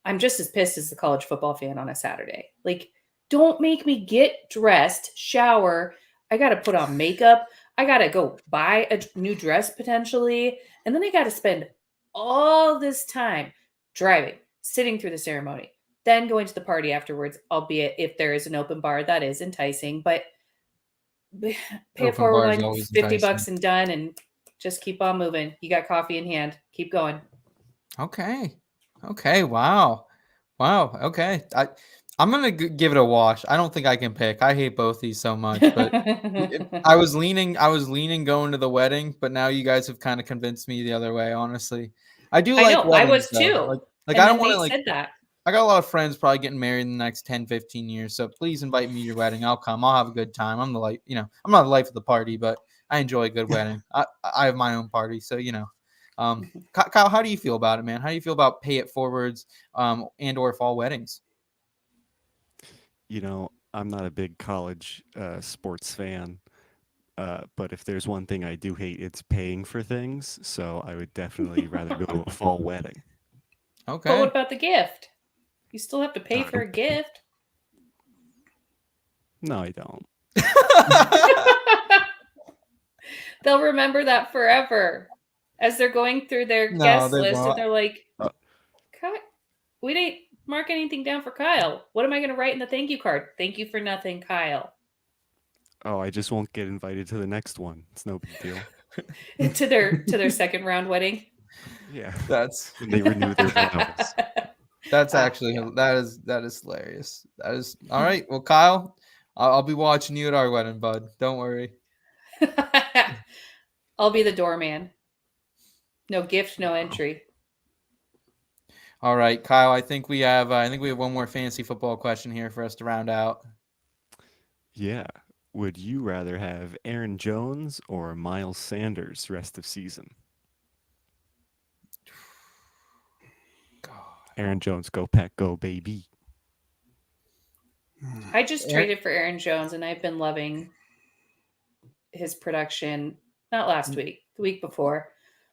I'm just as pissed as the college football fan on a Saturday. Like, don't make me get dressed, shower. I got to put on makeup. I got to go buy a new dress potentially. And then I got to spend all this time driving, sitting through the ceremony, then going to the party afterwards, albeit if there is an open bar, that is enticing. But pay it forward like $50 and done, and just keep on moving. You got coffee in hand. Keep going.
Okay. Wow. Okay. I'm gonna give it a wash. I don't think I can pick. I hate both these so much, but I was leaning going to the wedding, but now you guys have kind of convinced me the other way. Honestly, I do like.
I was too.
Like I don't want to like. Said that. I got a lot of friends probably getting married in the next 10, 15 years. So please invite me to your wedding. I'll come. I'll have a good time. I'm I'm not the life of the party, but I enjoy a good wedding. I have my own party, so Kyle, how do you feel about it, man? How do you feel about pay it forwards and or fall weddings?
I'm not a big college sports fan, but if there's one thing I do hate, it's paying for things. So I would definitely rather go to a fall wedding.
Okay.
But what about the gift? You still have to pay for a gift.
No, I don't.
They'll remember that forever as they're going through their guest list, and they're like, we didn't mark anything down for Kyle. What am I going to write in the thank you card? Thank you for nothing, Kyle.
Oh, I just won't get invited to the next one. It's no big deal.
to their second round wedding.
Yeah,
that's
when they renew their vows.
That's actually that is hilarious. That is all right. Well, Kyle, I'll be watching you at our wedding, bud. Don't worry.
I'll be the doorman. No gift, no entry.
All right, Kyle. I think we have one more fantasy football question here for us to round out.
Yeah. Would you rather have Aaron Jones or Miles Sanders rest of season? God. Aaron Jones, go Pack, go baby.
I just traded for Aaron Jones, and I've been loving his production. Not last week, the week before.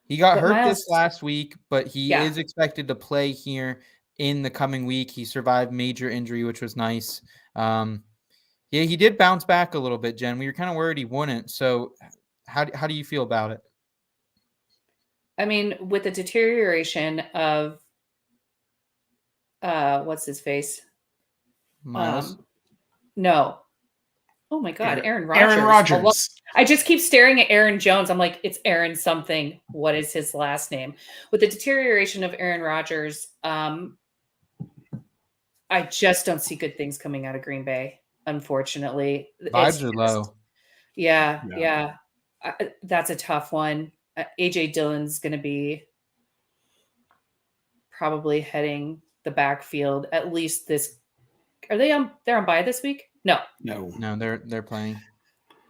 He got hurt this last week, but he is expected to play here in the coming week. He survived major injury, which was nice. Yeah, he did bounce back a little bit, Jen. We were kind of worried he wouldn't. So how do you feel about it?
I mean, with the deterioration of what's his face?
Miles?
No. Oh my God, Aaron Rodgers.
Aaron Rodgers.
Well, I just keep staring at Aaron Jones. I'm like, it's Aaron something. What is his last name? With the deterioration of Aaron Rodgers, I just don't see good things coming out of Green Bay. Unfortunately,
vibes are low.
Yeah. That's a tough one. AJ Dillon's going to be probably heading the backfield at least this. Are they on? They're on bye this week? No,
they're playing.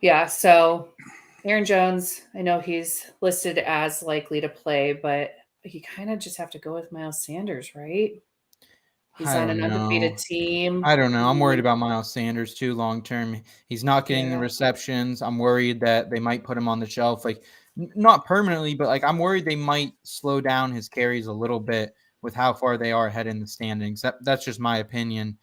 Yeah. So Aaron Jones, I know he's listed as likely to play, but you kind of just have to go with Miles Sanders, right? He's on an undefeated team.
I don't know. I'm worried about Miles Sanders too long term. He's not getting the receptions. I'm worried that they might put him on the shelf, like not permanently, but like I'm worried they might slow down his carries a little bit with how far they are ahead in the standings. That's just my opinion.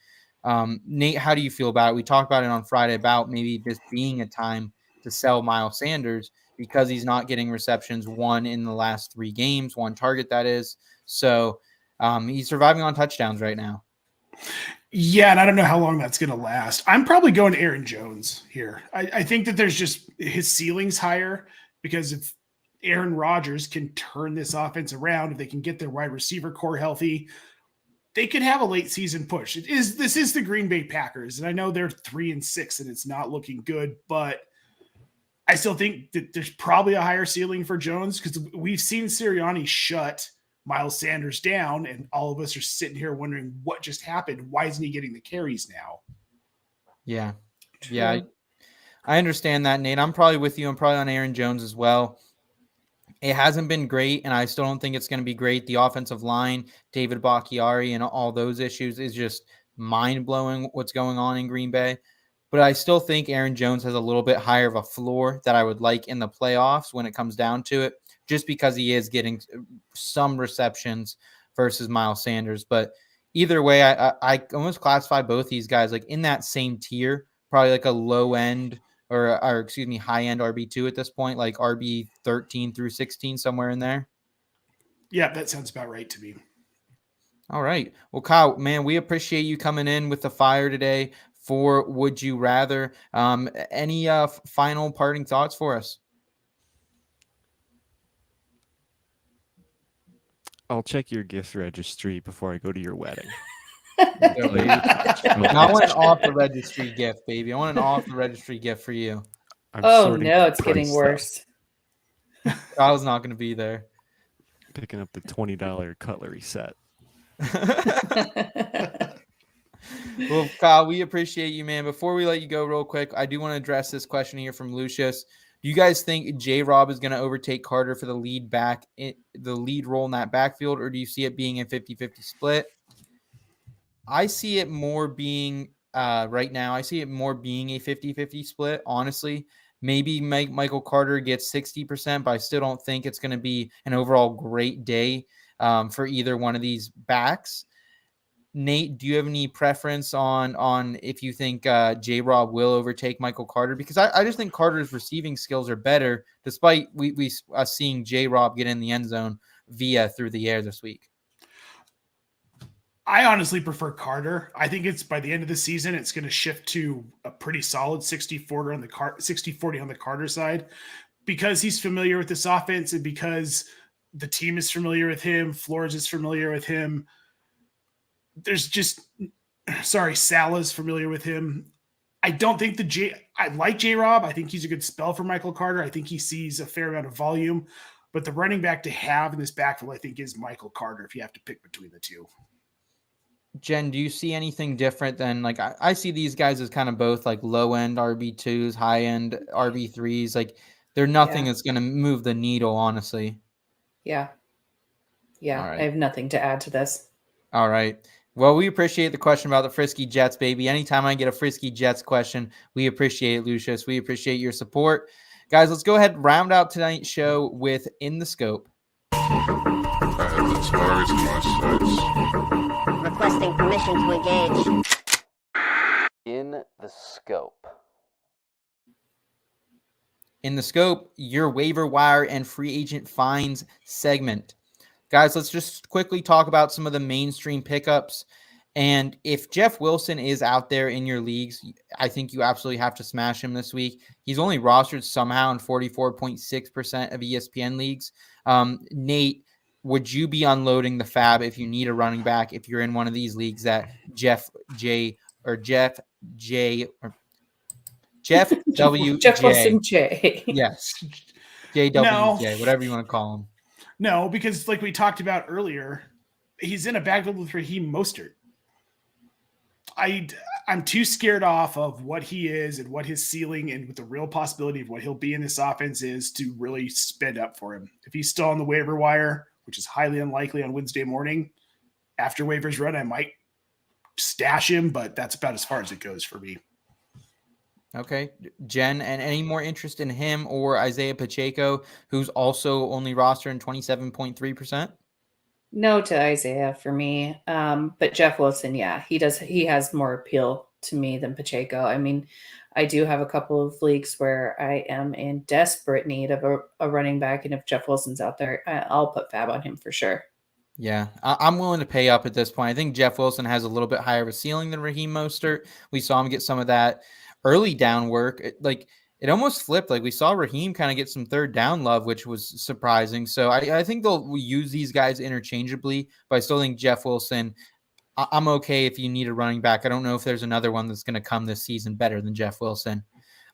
Nate, how do you feel about it? We talked about it on Friday about maybe this being a time to sell Miles Sanders because he's not getting receptions, one in the last 3 games, one target that is. So he's surviving on touchdowns right now.
Yeah, and I don't know how long that's going to last. I'm probably going Aaron Jones here. I think that there's just his ceiling's higher because if Aaron Rodgers can turn this offense around, if they can get their wide receiver core healthy, they could have a late season push. This is the Green Bay Packers, and I know they're 3-6 and it's not looking good, but I still think that there's probably a higher ceiling for Jones because we've seen Sirianni shut Miles Sanders down, and all of us are sitting here wondering what just happened. Why isn't he getting the carries now?
Yeah.
True.
Yeah. I understand that, Nate. I'm probably with you. I'm probably on Aaron Jones as well. It hasn't been great, and I still don't think it's going to be great. The offensive line, David Bakhtiari, and all those issues is just mind-blowing what's going on in Green Bay. But I still think Aaron Jones has a little bit higher of a floor that I would like in the playoffs when it comes down to it, just because he is getting some receptions versus Miles Sanders. But either way, I almost classify both these guys like in that same tier, probably like a low end or excuse me, high end RB2 at this point, like RB 13 through 16, somewhere in there.
Yeah, that sounds about right to me.
All right. Well, Kyle, man, we appreciate you coming in with the fire today for Would You Rather. Any final parting thoughts for us?
I'll check your gift registry before I go to your wedding.
I want an off the registry gift, baby. I want an off the registry gift for you.
I'm
Oh
sorting
no,
by
it's getting
price,
worse.
I was not going to be there.
Picking up the $20 cutlery set.
Well, Kyle, we appreciate you, man. Before we let you go real quick, I do want to address this question here from Lucius. Do you guys think J-Rob is going to overtake Carter for the lead role in that backfield, or do you see it being a 50-50 split? I see it more being right now. I see it more being a 50-50 split, honestly. Maybe Michael Carter gets 60%, but I still don't think it's going to be an overall great day for either one of these backs. Nate, do you have any preference on if you think J-Rob will overtake Michael Carter? Because I just think Carter's receiving skills are better, despite we seeing J-Rob get in the end zone via through the air this week.
I honestly prefer Carter. I think it's by the end of the season, it's going to shift to a pretty solid 60-40 on the 60-40 on the Carter side because he's familiar with this offense and because the team is familiar with him. Flores is familiar with him. Salah's familiar with him. I don't think I like J-Rob. I think he's a good spell for Michael Carter. I think he sees a fair amount of volume, but the running back to have in this backfield, I think, is Michael Carter if you have to pick between the two.
Jen, do you see anything different than like I see these guys as kind of both like low end RB2s, high end RB3s? Like they're nothing that's going to move the needle, honestly.
Yeah.
Right.
I have nothing to add to this.
All right. Well, we appreciate the question about the Frisky Jets, baby. Anytime I get a Frisky Jets question, we appreciate it, Lucius. We appreciate your support. Guys, let's go ahead and round out tonight's show with In the Scope.
Requesting permission to engage.
In the Scope. In the Scope, your waiver wire and free agent finds segment. Guys, let's just quickly talk about some of the mainstream pickups. And if Jeff Wilson is out there in your leagues, I think you absolutely have to smash him this week. He's only rostered somehow in 44.6% of ESPN leagues. Nate, would you be unloading the fab if you need a running back, if you're in one of these leagues that Jeff W.
Jeff Wilson J.
Yes. JWJ, whatever you want to call him.
No, because like we talked about earlier, he's in a backfield with Raheem Mostert. I'm too scared off of what he is and what his ceiling and with the real possibility of what he'll be in this offense is to really spend up for him. If he's still on the waiver wire, which is highly unlikely on Wednesday morning, after waivers run, I might stash him, but that's about as far as it goes for me.
Okay. Jen, and any more interest in him or Isaiah Pacheco, who's also only rostered in 27.3%?
No to Isaiah for me. But Jeff Wilson, yeah, he has more appeal to me than Pacheco. I mean, I do have a couple of leagues where I am in desperate need of a running back. And if Jeff Wilson's out there, I'll put fab on him for sure.
Yeah, I'm willing to pay up at this point. I think Jeff Wilson has a little bit higher of a ceiling than Raheem Mostert. We saw him get some of that early down work. It almost flipped. Like we saw Raheem kind of get some third down love, which was surprising. So I think they'll use these guys interchangeably, but I still think Jeff Wilson, I'm okay if you need a running back. I don't know if there's another one that's going to come this season better than Jeff Wilson.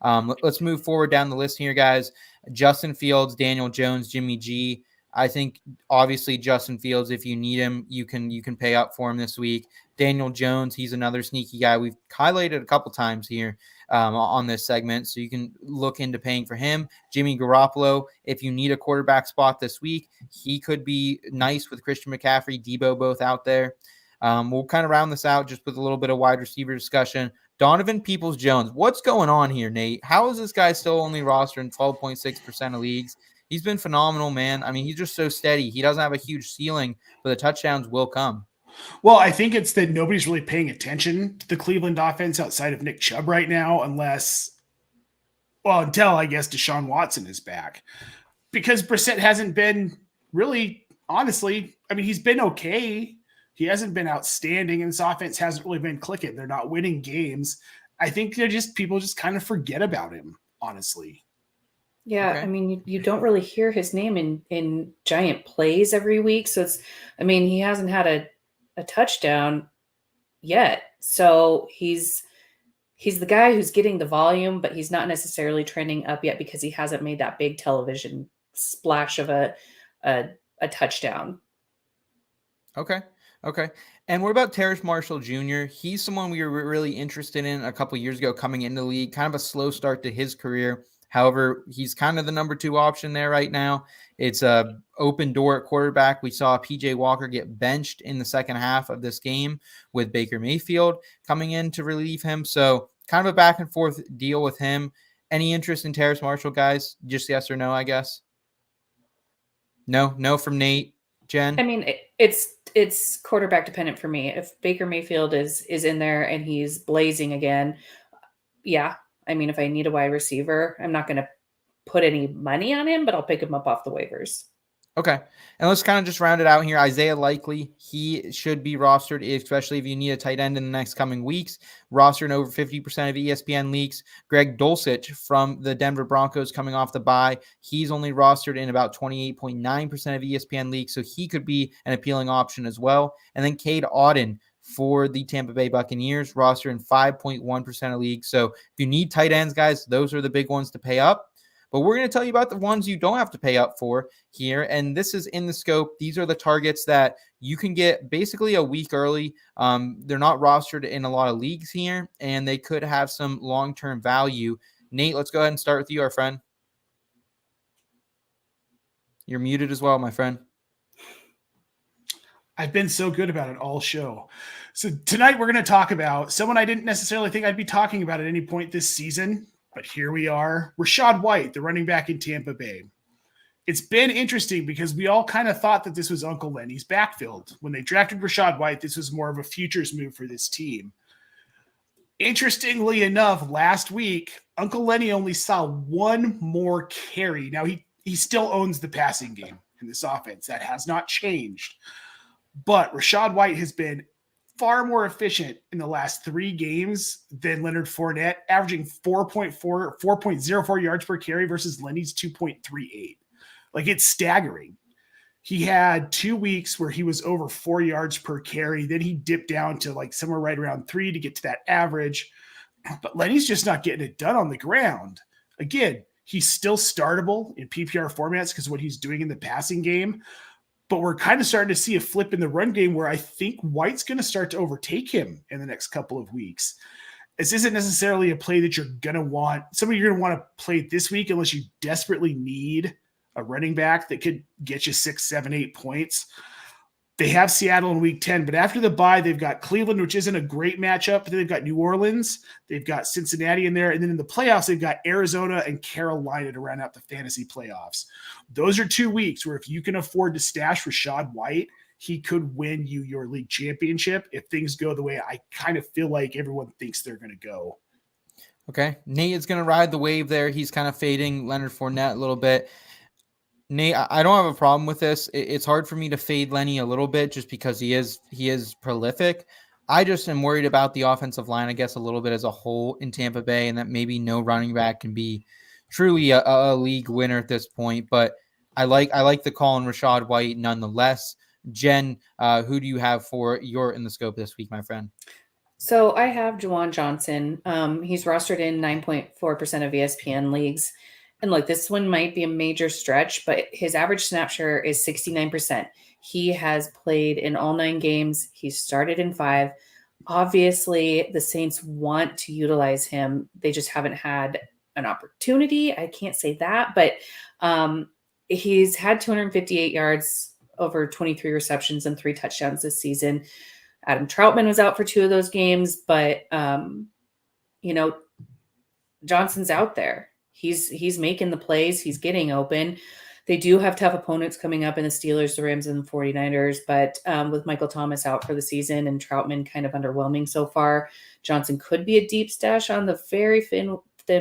Let's move forward down the list here, guys. Justin Fields, Daniel Jones, Jimmy G. I think obviously Justin Fields, if you need him, you can pay up for him this week. Daniel Jones, he's another sneaky guy we've highlighted a couple times here on this segment, so you can look into paying for him. Jimmy Garoppolo, if you need a quarterback spot this week, he could be nice with Christian McCaffrey, Debo both out there. We'll kind of round this out just with a little bit of wide receiver discussion. Donovan Peoples-Jones, what's going on here, Nate? How is this guy still only rostered in 12.6% of leagues? He's been phenomenal, man. I mean, he's just so steady. He doesn't have a huge ceiling, but the touchdowns will come.
Well, I think it's that nobody's really paying attention to the Cleveland offense outside of Nick Chubb right now, until I guess Deshaun Watson is back. Because Brissett hasn't been really, honestly, I mean, he's been okay. He hasn't been outstanding, and this offense hasn't really been clicking. They're not winning games. I think people just kind of forget about him, honestly.
Yeah,
Okay.
I mean, you don't really hear his name in giant plays every week. So he hasn't had a touchdown yet. So he's the guy who's getting the volume, but he's not necessarily trending up yet because he hasn't made that big television splash of a touchdown.
Okay. And what about Terrace Marshall Jr.? He's someone we were really interested in a couple years ago coming into the league, kind of a slow start to his career. However, he's kind of the number 2 option there right now. It's a open door at quarterback. We saw PJ Walker get benched in the second half of this game with Baker Mayfield coming in to relieve him. So kind of a back and forth deal with him. Any interest in Terrace Marshall, guys? Just yes or no, I guess. No from Nate. Jen?
I mean, it's quarterback dependent for me. If Baker Mayfield is in there and he's blazing again, yeah. I mean, if I need a wide receiver, I'm not going to put any money on him, but I'll pick him up off the waivers.
Okay. And let's kind of just round it out here. Isaiah Likely, he should be rostered, especially if you need a tight end in the next coming weeks. Rostered in over 50% of ESPN leagues. Greg Dulcich from the Denver Broncos coming off the bye. He's only rostered in about 28.9% of ESPN leagues, so he could be an appealing option as well. And then Cade Auden for the Tampa Bay Buccaneers, rostered in 5.1% of leagues. So if you need tight ends, guys, those are the big ones to pay up. But we're going to tell you about the ones you don't have to pay up for here. And this is in the scope. These are the targets that you can get basically a week early. They're not rostered in a lot of leagues here, and they could have some long-term value. Nate, let's go ahead and start with you, our friend. You're muted as well, my friend.
I've been so good about it all show. So tonight we're going to talk about someone I didn't necessarily think I'd be talking about at any point this season, but here we are. Rachaad White, the running back in Tampa Bay. It's been interesting because we all kind of thought that this was Uncle Lenny's backfield. When they drafted Rachaad White, this was more of a futures move for this team. Interestingly enough, last week, Uncle Lenny only saw one more carry. Now, he still owns the passing game in this offense. That has not changed. But Rachaad White has been far more efficient in the last 3 games than Leonard Fournette, averaging 4.04 yards per carry versus Lenny's 2.38. Like, it's staggering. He had 2 weeks where he was over 4 yards per carry. Then he dipped down to like somewhere right around 3 to get to that average. But Lenny's just not getting it done on the ground. Again, he's still startable in PPR formats because of what he's doing in the passing game. But we're kind of starting to see a flip in the run game where I think White's going to start to overtake him in the next couple of weeks. This isn't necessarily a play that you're going to want. Somebody you're going to want to play this week unless you desperately need a running back that could get you 6, 7, 8 points. They have Seattle in week 10, but after the bye, they've got Cleveland, which isn't a great matchup. But then they've got New Orleans. They've got Cincinnati in there. And then in the playoffs, they've got Arizona and Carolina to round out the fantasy playoffs. Those are 2 weeks where if you can afford to stash Rachaad White, he could win you your league championship if things go the way I kind of feel like everyone thinks they're going to go.
Okay. Nate is going to ride the wave there. He's kind of fading Leonard Fournette a little bit. Nate, I don't have a problem with this. It's hard for me to fade Lenny a little bit just because he is prolific. I just am worried about the offensive line, I guess, a little bit as a whole in Tampa Bay, and that maybe no running back can be truly a league winner at this point. But I like the call on Rachaad White nonetheless. Jen, who do you have for your in the scope this week, my friend?
So I have Juwan Johnson. He's rostered in 9.4% of ESPN leagues. And look, this one might be a major stretch, but his average snap share is 69%. He has played in all 9 games. He's started in 5. Obviously, the Saints want to utilize him. They just haven't had an opportunity. I can't say that, but he's had 258 yards, over 23 receptions and 3 touchdowns this season. Adam Troutman was out for 2 of those games, but Johnson's out there. He's making the plays. He's getting open. They do have tough opponents coming up in the Steelers, the Rams, and the 49ers. But with Michael Thomas out for the season and Troutman kind of underwhelming so far, Johnson could be a deep stash on the very thin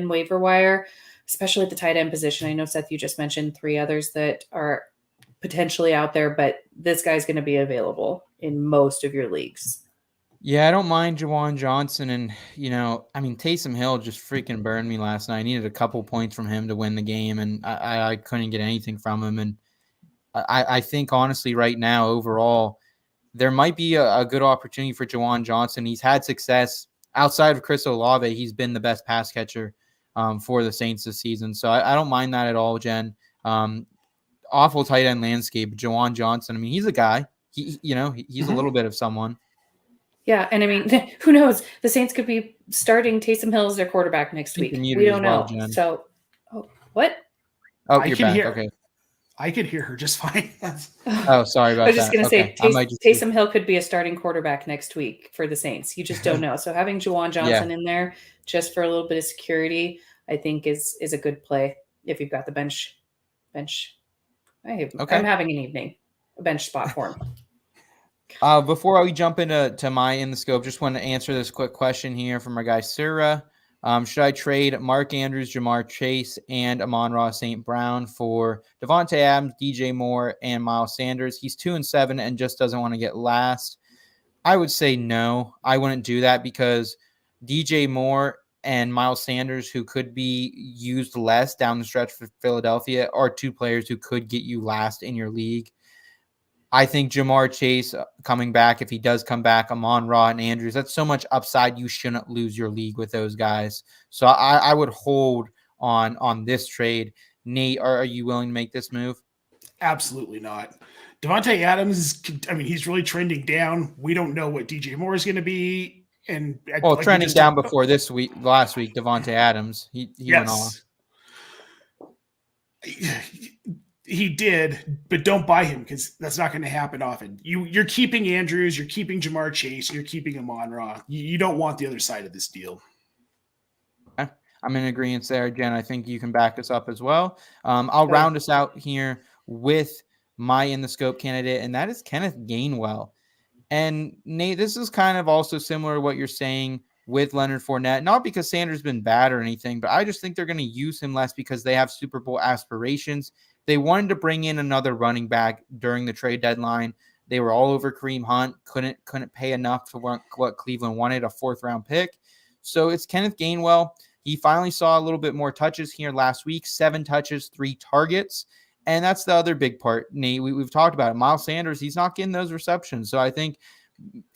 waiver wire, especially at the tight end position. I know, Seth, you just mentioned 3 others that are potentially out there, but this guy's going to be available in most of your leagues.
Yeah, I don't mind Juwan Johnson. And, Taysom Hill just freaking burned me last night. I needed a couple points from him to win the game, and I couldn't get anything from him. And I think, honestly, right now, overall, there might be a good opportunity for Juwan Johnson. He's had success outside of Chris Olave. He's been the best pass catcher for the Saints this season. So I don't mind that at all, Jen. Awful tight end landscape. Juwan Johnson, he's a guy. He's a little bit of someone.
Yeah, and who knows? The Saints could be starting Taysom Hill as their quarterback next week. We don't know. Jen. So, what?
Oh, you're back. Okay.
I could hear her just fine.
Oh, sorry about that.
I was just going to say,
Okay.
Taysom Hill could be a starting quarterback next week for the Saints. You just don't know. So having Juwan Johnson in there just for a little bit of security, I think is a good play if you've got the bench. I'm having an evening, a bench spot for him.
Before we jump into my in the scope, just want to answer this quick question here from our guy Sura. Should I trade Mark Andrews, Jamar Chase, and Amon-Ra St. Brown for Devontae Adams, DJ Moore, and Miles Sanders? He's 2-7 and just doesn't want to get last. I would say no. I wouldn't do that because DJ Moore and Miles Sanders, who could be used less down the stretch for Philadelphia, are 2 players who could get you last in your league. I think Jamar Chase coming back, if he does come back, Amon-Ra and Andrews, that's so much upside. You shouldn't lose your league with those guys. So I would hold on this trade. Nate, are you willing to make this move?
Absolutely not. Devontae Adams, he's really trending down. We don't know what DJ Moore is going to be. And
trending down before last week, Devontae Adams, he went off.
He did, but don't buy him because that's not going to happen often. You're keeping Andrews, you're keeping Jamar Chase, you're keeping Amon-Ra. You don't want the other side of this deal.
I'm in agreement there, Jen. I think you can back us up as well. I'll round us out here with my in the scope candidate, and that is Kenneth Gainwell. And Nate, this is kind of also similar to what you're saying with Leonard Fournette, not because Sanders has been bad or anything, but I just think they're going to use him less because they have Super Bowl aspirations. They wanted to bring in another running back during the trade deadline. They were all over Kareem Hunt, couldn't pay enough for what Cleveland wanted, a 4th-round pick. So it's Kenneth Gainwell. He finally saw a little bit more touches here last week, 7 touches, 3 targets. And that's the other big part, Nate. We've talked about it. Miles Sanders, he's not getting those receptions. So I think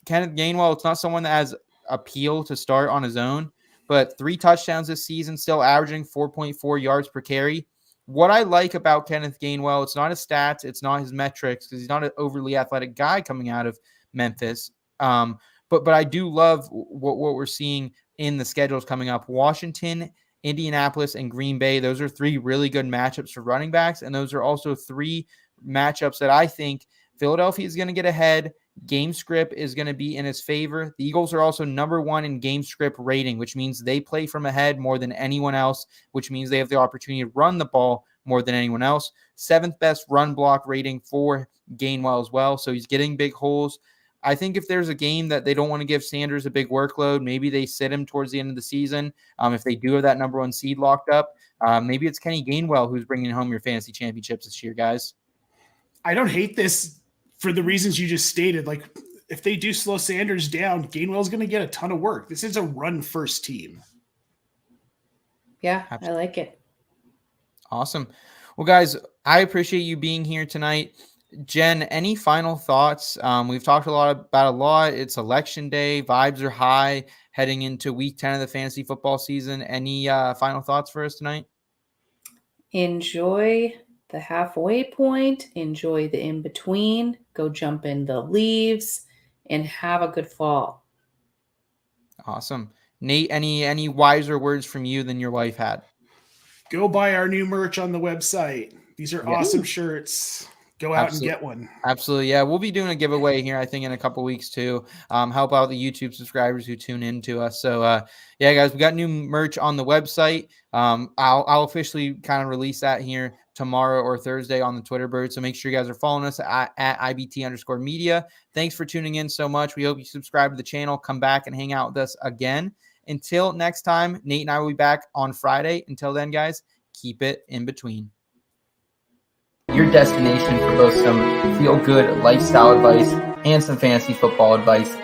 Kenneth Gainwell, it's not someone that has appeal to start on his own, but 3 touchdowns this season, still averaging 4.4 yards per carry. What I like about Kenneth Gainwell, it's not his stats, it's not his metrics, because he's not an overly athletic guy coming out of Memphis. But I do love what we're seeing in the schedules coming up. Washington, Indianapolis, and Green Bay, those are 3 really good matchups for running backs, and those are also 3 matchups that I think Philadelphia is going to get ahead. Game script is going to be in his favor. The Eagles are also number 1 in game script rating, which means they play from ahead more than anyone else, which means they have the opportunity to run the ball more than anyone else. 7th best run block rating for Gainwell as well. So he's getting big holes. I think if there's a game that they don't want to give Sanders a big workload, maybe they sit him towards the end of the season. If they do have that number 1 seed locked up, maybe it's Kenny Gainwell who's bringing home your fantasy championships this year, guys.
I don't hate this for the reasons you just stated. Like, if they do slow Sanders down, Gainwell's going to get a ton of work. This is a run-first team.
Yeah,
Absolutely.
I like it.
Awesome. Well, guys, I appreciate you being here tonight. Jen, any final thoughts? We've talked about a lot. It's election day. Vibes are high heading into week 10 of the fantasy football season. Any final thoughts for us tonight?
Enjoy the halfway point. Enjoy the in-between. Go jump in the leaves and have a good fall.
Awesome. Nate, any wiser words from you than your wife had?
Go buy our new merch on the website. These are awesome shirts. Go out and get one.
Absolutely. Yeah. We'll be doing a giveaway here, I think, in a couple weeks too. Help out the YouTube subscribers who tune in to us. So yeah, guys, we got new merch on the website. I'll officially kind of release that here tomorrow or Thursday on the Twitter bird. So make sure you guys are following us at IBT_media. Thanks for tuning in so much. We hope you subscribe to the channel, come back and hang out with us again. Until next time, Nate and I will be back on Friday. Until then, guys, keep it in between.
Your destination for both some feel-good lifestyle advice and some fantasy football advice.